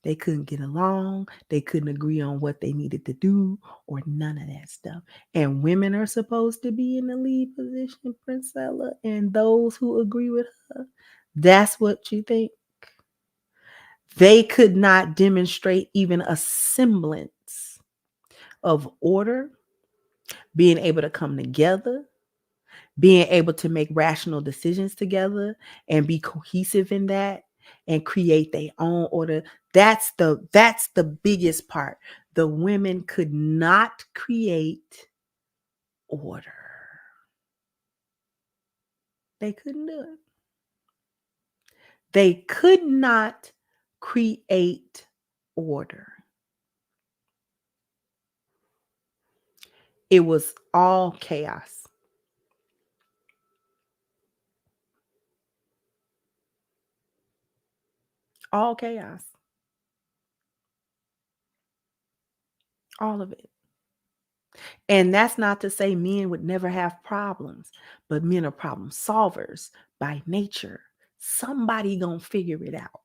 They couldn't get along. They couldn't agree on what they needed to do or none of that stuff. And women are supposed to be in the lead position, Princella, and those who agree with her. That's what you think? They could not demonstrate even a semblance of order, being able to come together, being able to make rational decisions together and be cohesive in that and create their own order. That's the biggest part. The women could not create order. They couldn't do it. They could not create order. It was all chaos. All chaos. All of it. And that's not to say men would never have problems, but men are problem solvers by nature. Somebody gonna figure it out.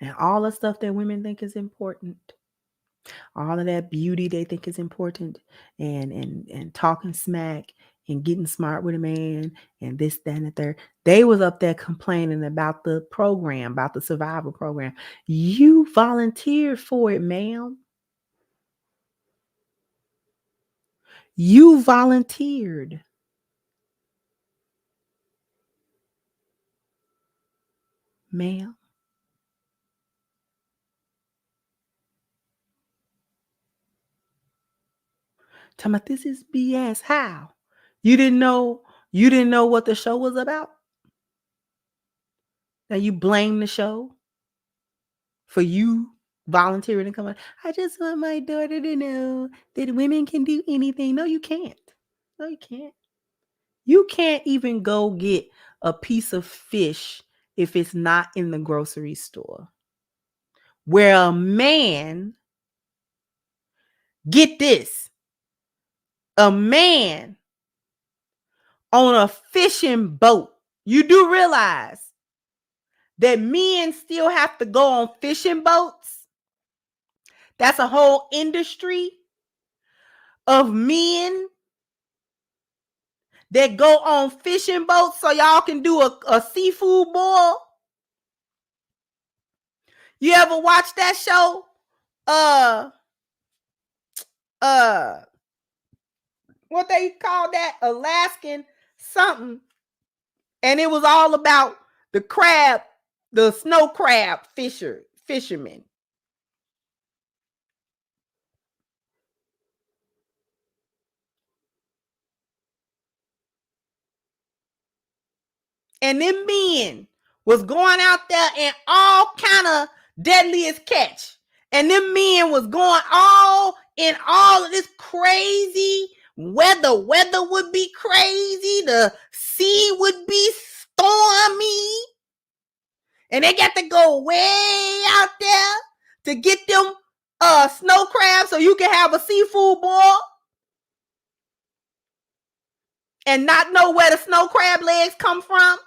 And all the stuff that women think is important, all of that beauty they think is important, and talking smack and getting smart with a man and this, that, and the third. They was up there complaining about the program, about the survival program. You volunteered for it, ma'am. You volunteered. Ma'am. Talking about this is BS. How? You didn't know what the show was about? Now you blame the show for you volunteering to come on. I just want my daughter to know that women can do anything. No, you can't. No, you can't. You can't even go get a piece of fish if it's not in the grocery store. Where a man, get this, a man on a fishing boat. You do realize that men still have to go on fishing boats? That's a whole industry of men that go on fishing boats so y'all can do a seafood boil. You ever watch that show? What they call that? Alaskan something. And it was all about the crab, the snow crab fishermen. And them men was going out there in all kind of deadliest catch. And them men was going all in all of this crazy weather. Weather would be crazy. The sea would be stormy. And they got to go way out there to get them snow crabs so you can have a seafood boil. And not know where the snow crab legs come from.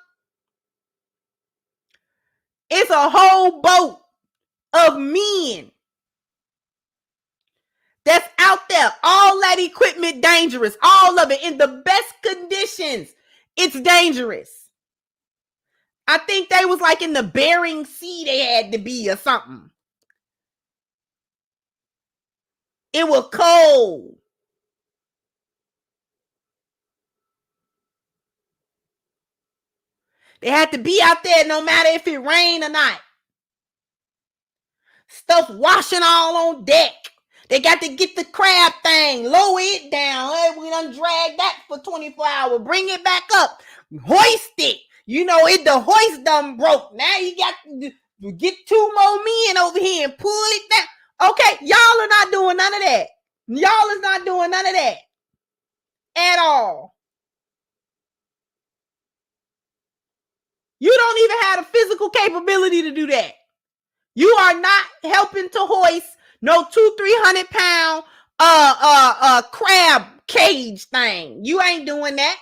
It's a whole boat of men that's out there. All that equipment dangerous. All of it in the best conditions. It's dangerous. I think they was like in the Bering Sea they had to be or something. It was cold. They had to be out there no matter if it rained or not. Stuff washing all on deck. They got to get the crab thing, lower it down. Hey, we done drag that for 24 hours. Bring it back up. Hoist it. You know, the hoist done broke. Now you got to get 2 more men over here and pull it down. Okay, y'all are not doing none of that. Y'all is not doing none of that at all. You don't even have the physical capability to do that. You are not helping to hoist no 200-300 pound crab cage thing. You ain't doing that.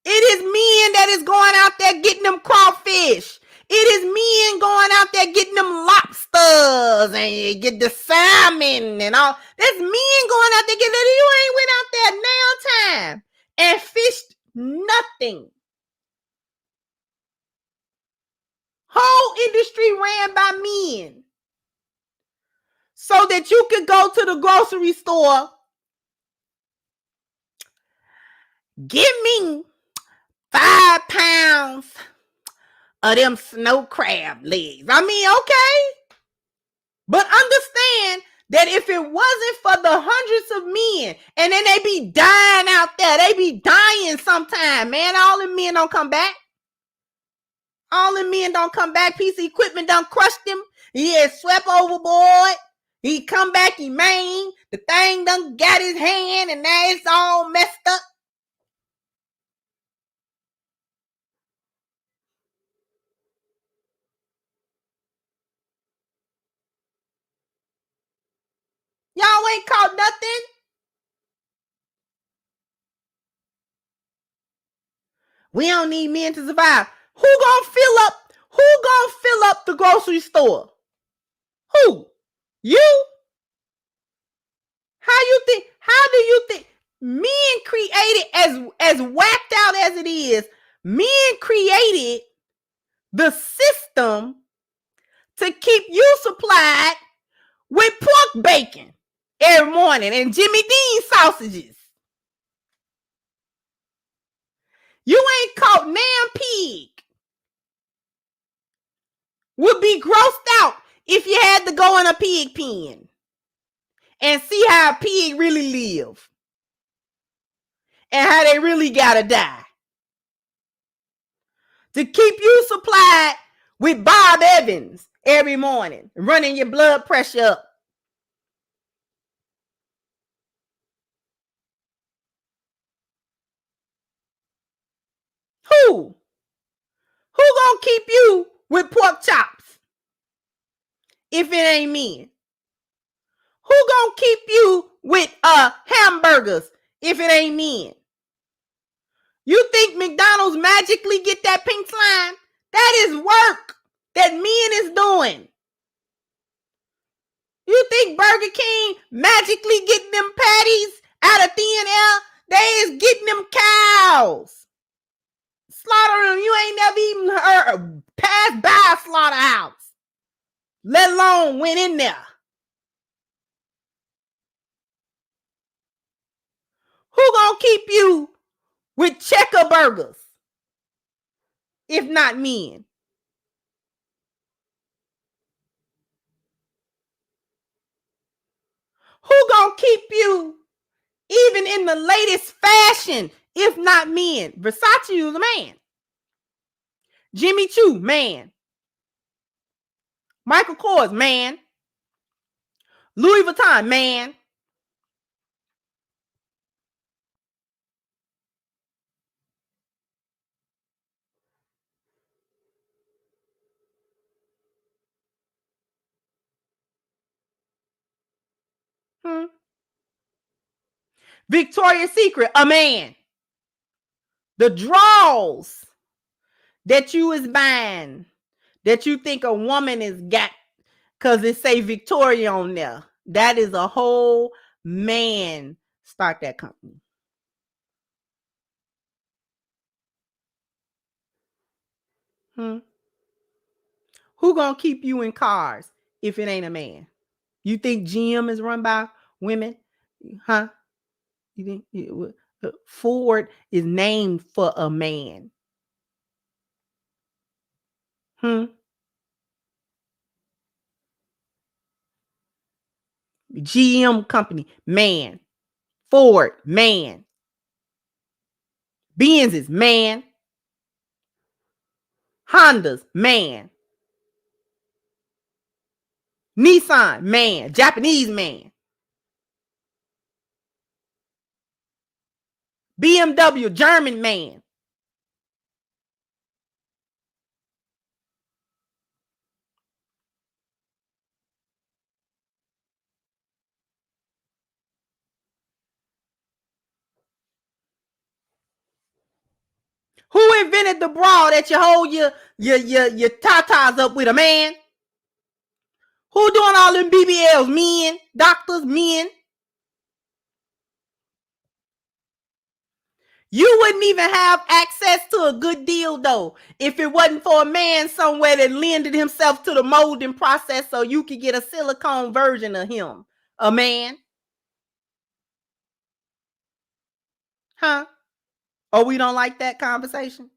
It is men that is going out there getting them crawfish. It is men going out there getting them lobsters and get the salmon and all. There's men going out there getting that. You ain't went out there now time and fished nothing. Whole industry ran by men so that you could go to the grocery store, give me 5 pounds of them snow crab legs. I mean, okay. But understand that if it wasn't for the hundreds of men, and then they be dying out there, they be dying sometime, man. All the men don't come back. All the men don't come back. Piece of equipment done crushed him. He had swept overboard. He come back, he maimed. The thing done got his hand, and now it's all messed up. Y'all ain't caught nothing. We don't need men to survive. Who gonna fill up the grocery store? Who? You? How do you think men created, as whacked out as it is, men created the system to keep you supplied with pork bacon every morning and Jimmy Dean sausages. You ain't caught damn pig. Would be grossed out if you had to go in a pig pen and see how a pig really live and how they really gotta die to keep you supplied with Bob Evans every morning, running your blood pressure up. Who gonna keep you with pork chops if it ain't men? Who gonna keep you with hamburgers if it ain't men? You think McDonald's magically get that pink slime? That is work that men is doing. You think Burger King magically getting them patties out of thin air? They is getting them cows. Slaughtering them. You ain't never even passed by a slaughterhouse, let alone went in there. Who gonna keep you with checker burgers if not men? Who gonna keep you even in the latest fashion if not men? Versace is a man. Jimmy Choo, man. Michael Kors, man. Louis Vuitton, man. Victoria's Secret, a man. The draws that you is buying, that you think a woman is got because it say Victoria on there, that is a whole man start that company. Who gonna keep you in cars if it ain't a man? You think GM is run by women? Huh? You think Ford is named for a man? GM company, man. Ford, man. Benz's, man. Honda's, man. Nissan, man. Japanese, man. BMW, German, man. Who invented the bra that you hold your tatas up with, a man? Who doing all them BBLs? Men, doctors, men. You wouldn't even have access to a good deal, though, if it wasn't for a man somewhere that lended himself to the molding process so you could get a silicone version of him. A man. Huh? Or we don't like that conversation?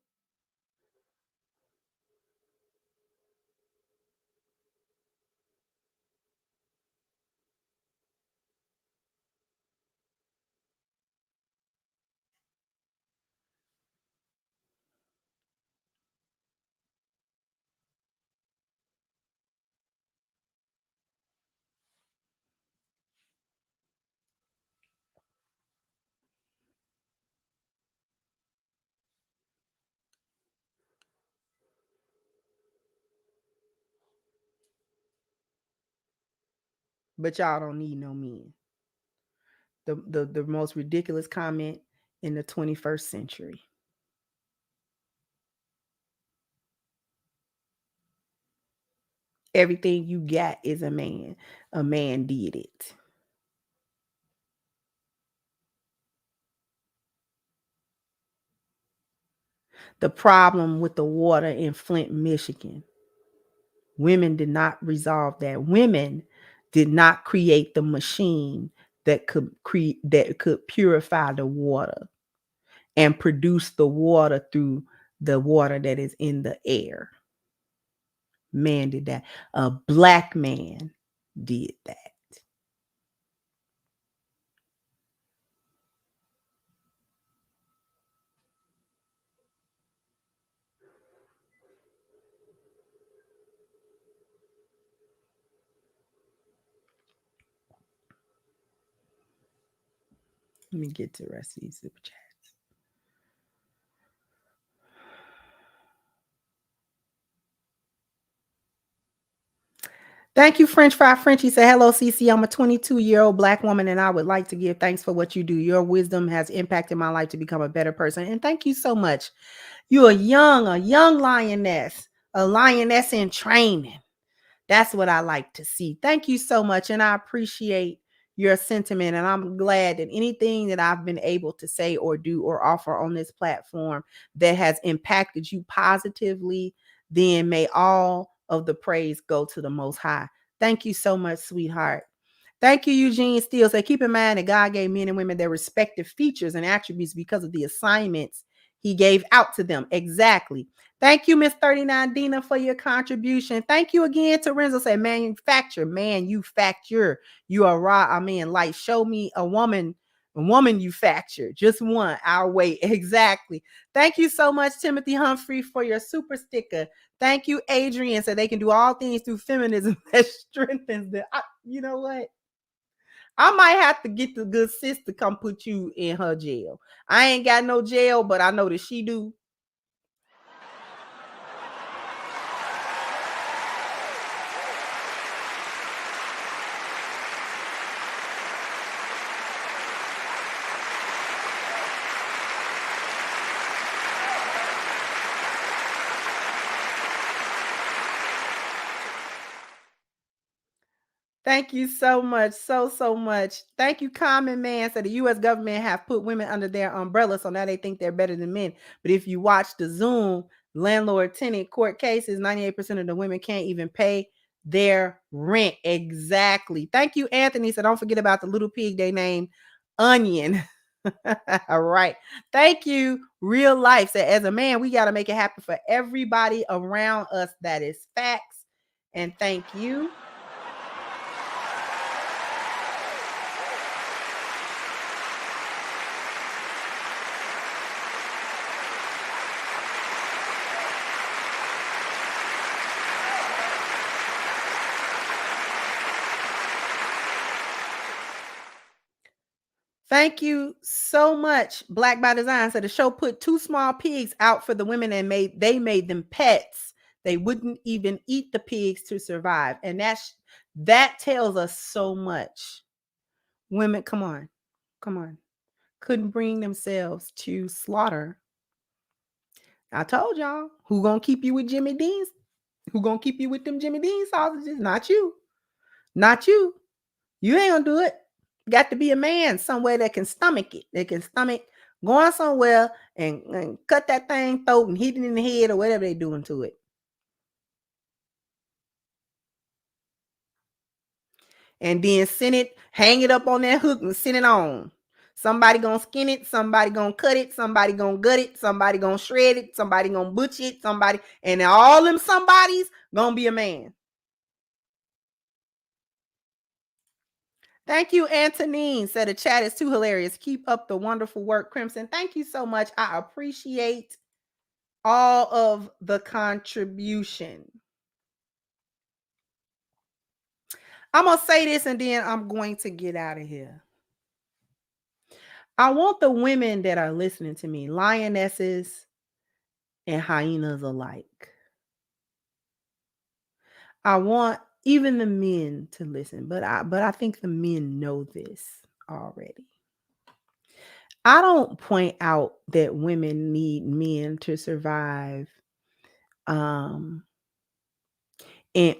But y'all don't need no men. The most ridiculous comment in the 21st century. Everything you got is a man. A man did it. The problem with the water in Flint, Michigan, women did not resolve that. Women did not create the machine that could purify the water and produce the water through the water that is in the air. Man did that. A black man did that. Let me get to the rest of these super chats. Thank you, French Fry Frenchie. Say, hello, CC. I'm a 22-year-old black woman, and I would like to give thanks for what you do. Your wisdom has impacted my life to become a better person. And thank you so much. You're a young lioness, a lioness in training. That's what I like to see. Thank you so much. And I appreciate your sentiment. And I'm glad that anything that I've been able to say or do or offer on this platform that has impacted you positively, then may all of the praise go to the Most High. Thank you so much, sweetheart. Thank you, Eugene Steele. Say, keep in mind that God gave men and women their respective features and attributes because of the assignments he gave out to them. Exactly. Thank you, Miss 39 Dina, for your contribution. Thank you again to Renzo. Say, manufacture. You are raw. I mean, like, show me a woman you facture. Just one. I'll wait. Exactly. Thank you so much, Timothy Humphrey, for your super sticker. Thank you, Adrian. So they can do all things through feminism that strengthens them. You know what? I might have to get the good sis to come put you in her jail. I ain't got no jail, but I know that she do. Thank you so much. So much. Thank you, Common Man. So the U.S. government have put women under their umbrella, so now they think they're better than men. But if you watch the Zoom landlord-tenant court cases, 98% of the women can't even pay their rent. Exactly. Thank you, Anthony. So don't forget about the little pig they named Onion. All right. Thank you, Real Life. So as a man, we got to make it happen for everybody around us. That is facts. And thank you. Thank you so much. Black by Design said the show put 2 small pigs out for the women and made them pets. They wouldn't even eat the pigs to survive. And that tells us so much. Women, come on. Couldn't bring themselves to slaughter. I told y'all, who gonna keep you with Jimmy Dean's? Who gonna keep you with them Jimmy Dean sausages? Not you. Not you. You ain't gonna do it. Got to be a man somewhere that can stomach it. That can stomach going somewhere and cut that thing throat and hit it in the head or whatever they doing to it. And then send it, hang it up on that hook and send it on. Somebody gonna skin it, somebody gonna cut it, somebody gonna gut it, somebody gonna shred it, somebody gonna butcher it, and all them somebody's gonna be a man. Thank you, Antonine. Said the chat is too hilarious. Keep up the wonderful work, Crimson. Thank you so much. I appreciate all of the contribution. I'm going to say this and then I'm going to get out of here. I want the women that are listening to me, lionesses and hyenas alike. I want even the men to listen, but I think the men know this already. I don't point out that women need men to survive in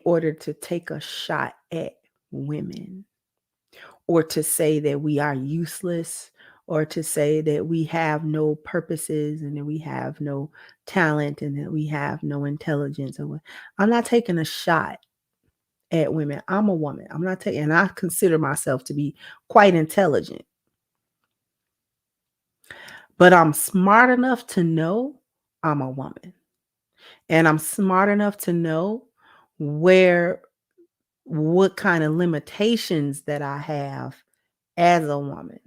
order to take a shot at women, or to say that we are useless, or to say that we have no purposes and that we have no talent and that we have no intelligence. I'm not taking a shot at women. I'm a woman. I'm not taking, and I consider myself to be quite intelligent. But I'm smart enough to know I'm a woman. And I'm smart enough to know what kind of limitations that I have as a woman.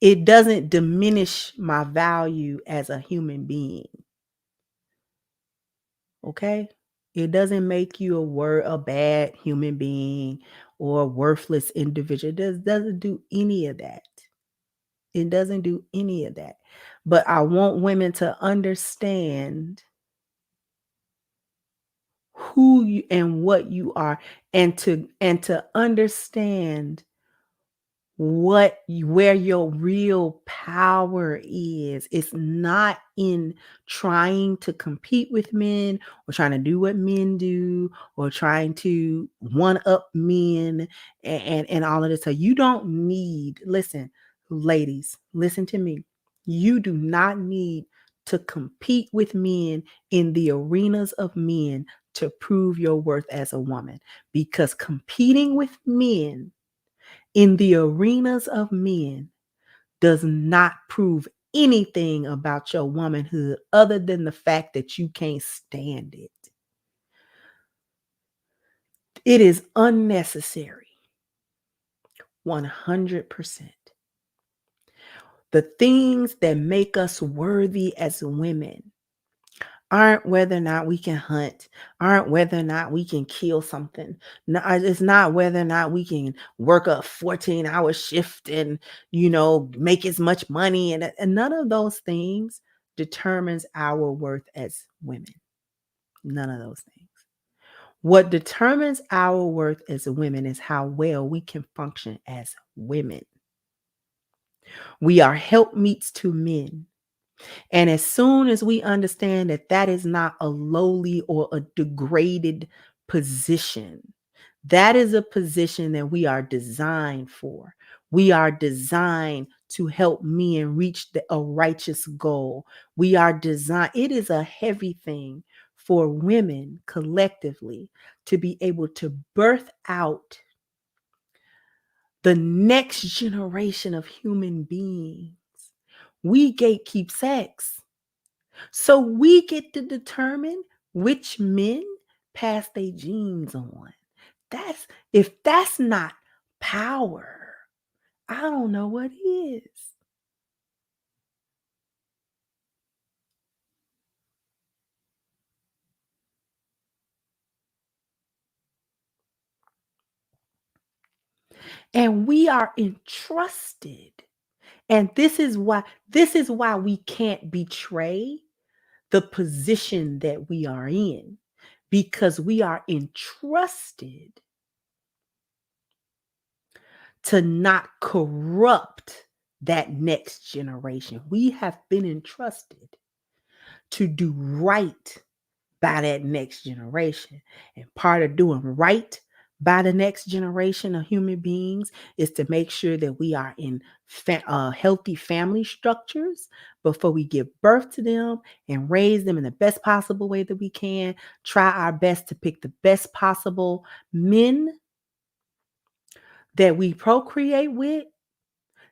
It doesn't diminish my value as a human being. Okay? It doesn't make you a bad human being or a worthless individual. It doesn't do any of that. It doesn't do any of that. But I want women to understand who you and what you are, and to understand where your real power is. It's not in trying to compete with men or trying to do what men do or trying to one up men and all of this. So you don't need, listen, ladies, listen to me. You do not need to compete with men in the arenas of men to prove your worth as a woman, because competing with men in the arenas of men does not prove anything about your womanhood other than the fact that you can't stand it. It is unnecessary. 100%. The things that make us worthy as women aren't whether or not we can hunt, aren't whether or not we can kill something. No, it's not whether or not we can work a 14-hour shift and, make as much money. And none of those things determines our worth as women. None of those things. What determines our worth as women is how well we can function as women. We are helpmeets to men. And as soon as we understand that that is not a lowly or a degraded position, that is a position that we are designed for. We are designed to help men reach a righteous goal. We are designed. It is a heavy thing for women collectively to be able to birth out the next generation of human beings. We gatekeep sex. So we get to determine which men pass their genes on. If that's not power, I don't know what is. And we are entrusted. And this is why we can't betray the position that we are in, because we are entrusted to not corrupt that next generation. We have been entrusted to do right by that next generation. And part of doing right by the next generation of human beings is to make sure that we are in healthy family structures before we give birth to them and raise them in the best possible way that we can. Try our best to pick the best possible men that we procreate with,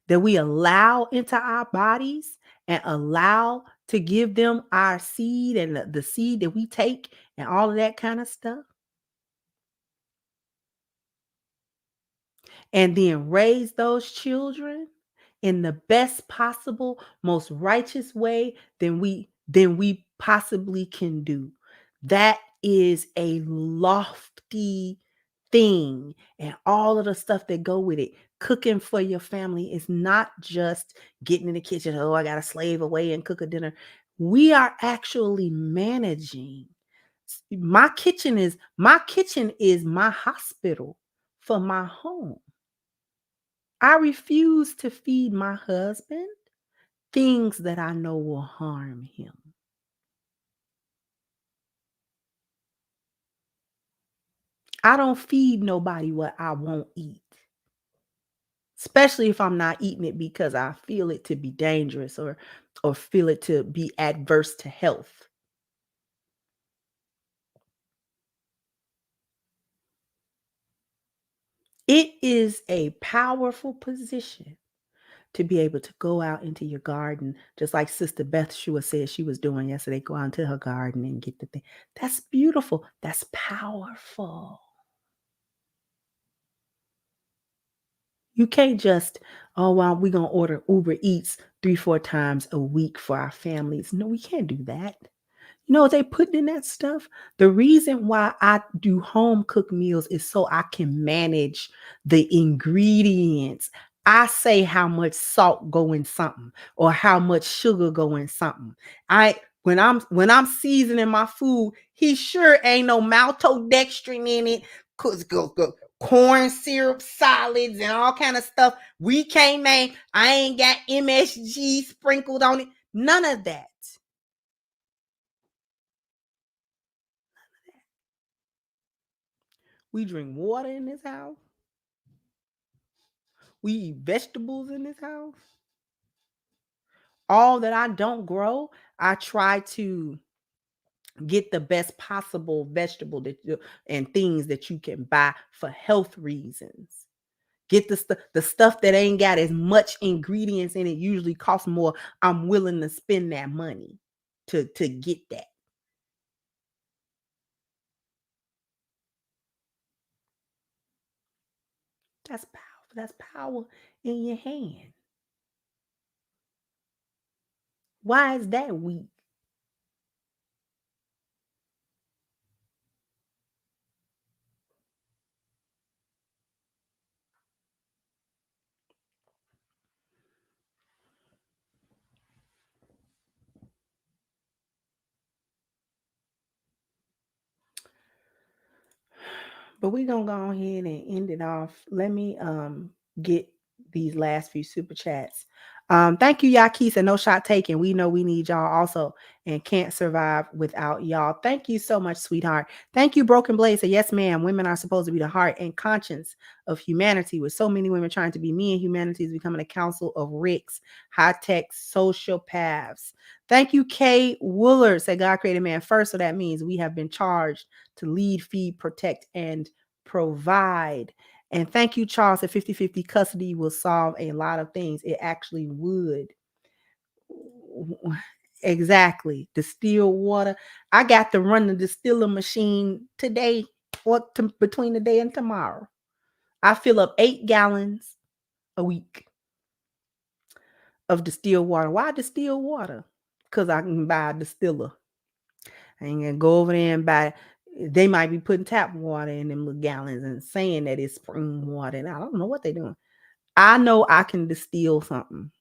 that we allow into our bodies and allow to give them our seed and the seed that we take and all of that kind of stuff. And then raise those children in the best possible, most righteous way than we possibly can do. That is a lofty thing, and all of the stuff that go with it. Cooking for your family is not just getting in the kitchen. Oh, I got to slave away and cook a dinner. We are actually managing. My kitchen is my hospital for my home. I refuse to feed my husband things that I know will harm him. I don't feed nobody what I won't eat, especially if I'm not eating it because I feel it to be dangerous or feel it to be adverse to health. It is a powerful position to be able to go out into your garden, just like Sister Beth Shua said she was doing yesterday, go out into her garden and get the thing. That's beautiful. That's powerful. You can't just, oh, well, we're going to order Uber Eats 3-4 times a week for our families. No, we can't do that. You know what they put in that stuff? The reason why I do home cooked meals is so I can manage the ingredients. I say how much salt go in something or how much sugar go in something. When I'm seasoning my food, he sure ain't no maltodextrin in it. Corn syrup solids and all kind of stuff we can't name. I ain't got MSG sprinkled on it. None of that. We drink water in this house. We eat vegetables in this house. All that I don't grow, I try to get the best possible vegetable and things that you can buy for health reasons. Get the stuff that ain't got as much ingredients in it usually costs more. I'm willing to spend that money to get that. That's power. That's power in your hand. Why is that weak? But we're going to go ahead and end it off. Let me get these last few super chats. Thank you, Yakisa. No shot taken. We know we need y'all also and can't survive without y'all. Thank you so much, sweetheart. Thank you, Broken Blade. Yes, ma'am. Women are supposed to be the heart and conscience of humanity. With so many women trying to be me, and humanity is becoming a council of ricks, high-tech sociopaths. Thank you, Kay Woolard. Said God created man first, so that means we have been charged to lead, feed, protect, and provide. And thank you, Charles. At 50-50 custody will solve a lot of things. It actually would. Exactly. Distill water. I got to run the distiller machine today or between the day and tomorrow. I fill up 8 gallons a week of distilled water. Why distilled water? Because I can buy a distiller. I ain't gonna go over there and buy They might be putting tap water in them little gallons and saying that it's spring water. And I don't know what they're doing. I know I can distill something.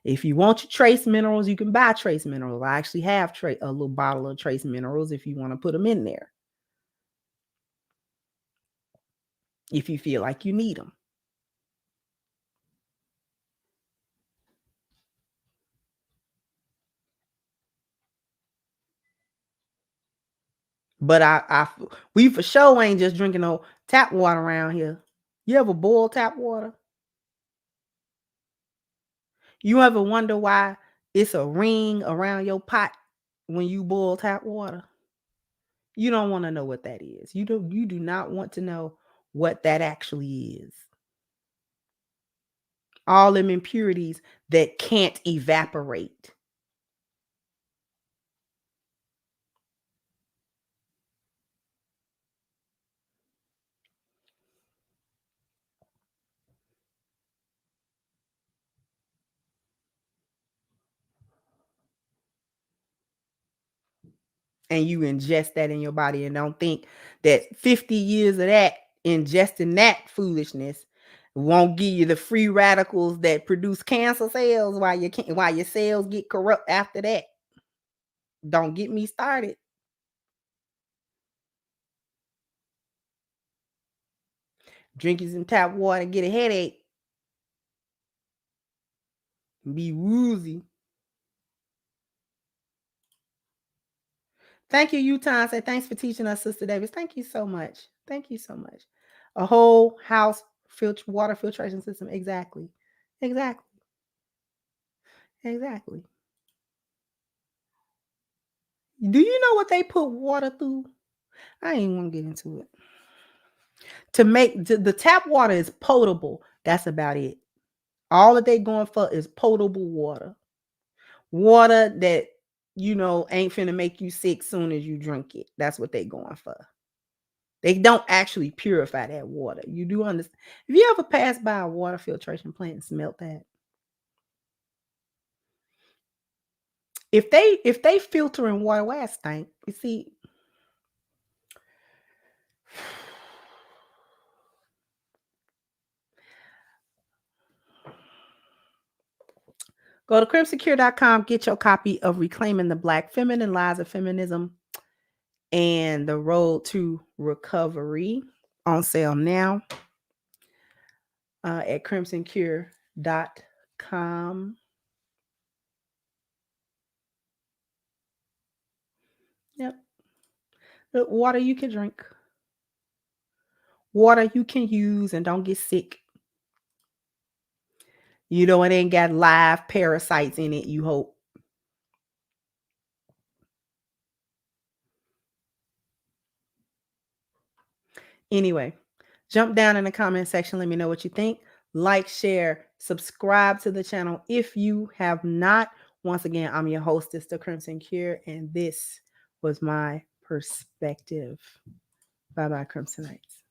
If you want your trace minerals, you can buy trace minerals. I actually have a little bottle of trace minerals if you want to put them in there. If you feel like you need them. But we for sure ain't just drinking no tap water around here. You ever boil tap water? You ever wonder why it's a ring around your pot when you boil tap water? You don't want to know what that is. You do not want to know what that actually is. All them impurities that can't evaporate. And you ingest that in your body and don't think that 50 years of that, ingesting that foolishness won't give you the free radicals that produce cancer cells while your cells get corrupt after that. Don't get me started. Drinking some tap water, get a headache. Be woozy. Thank you, Utah. Say thanks for teaching us, Sister Davis. Thank you so much. Thank you so much. A whole house water filtration system. Exactly. Exactly. Exactly. Do you know what they put water through? I ain't want to get into it. To make the tap water is potable. That's about it. All that they going for is potable water. Water that, ain't finna make you sick soon as you drink it. That's what they going for. They don't actually purify that water. You do understand. If you ever pass by a water filtration plant and smelt that, if they filtering water, why it stink? You see, go to crimsoncure.com, get your copy of Reclaiming the Black Feminine Lies of Feminism and the Road to Recovery, on sale now at crimsoncure.com. Yep. The water you can drink. Water you can use and don't get sick. It ain't got live parasites in it, you hope. Anyway, jump down in the comment section. Let me know what you think. Like, share, subscribe to the channel if you have not. Once again, I'm your hostess, The Crimson Cure, and this was my perspective. Bye-bye, Crimsonites.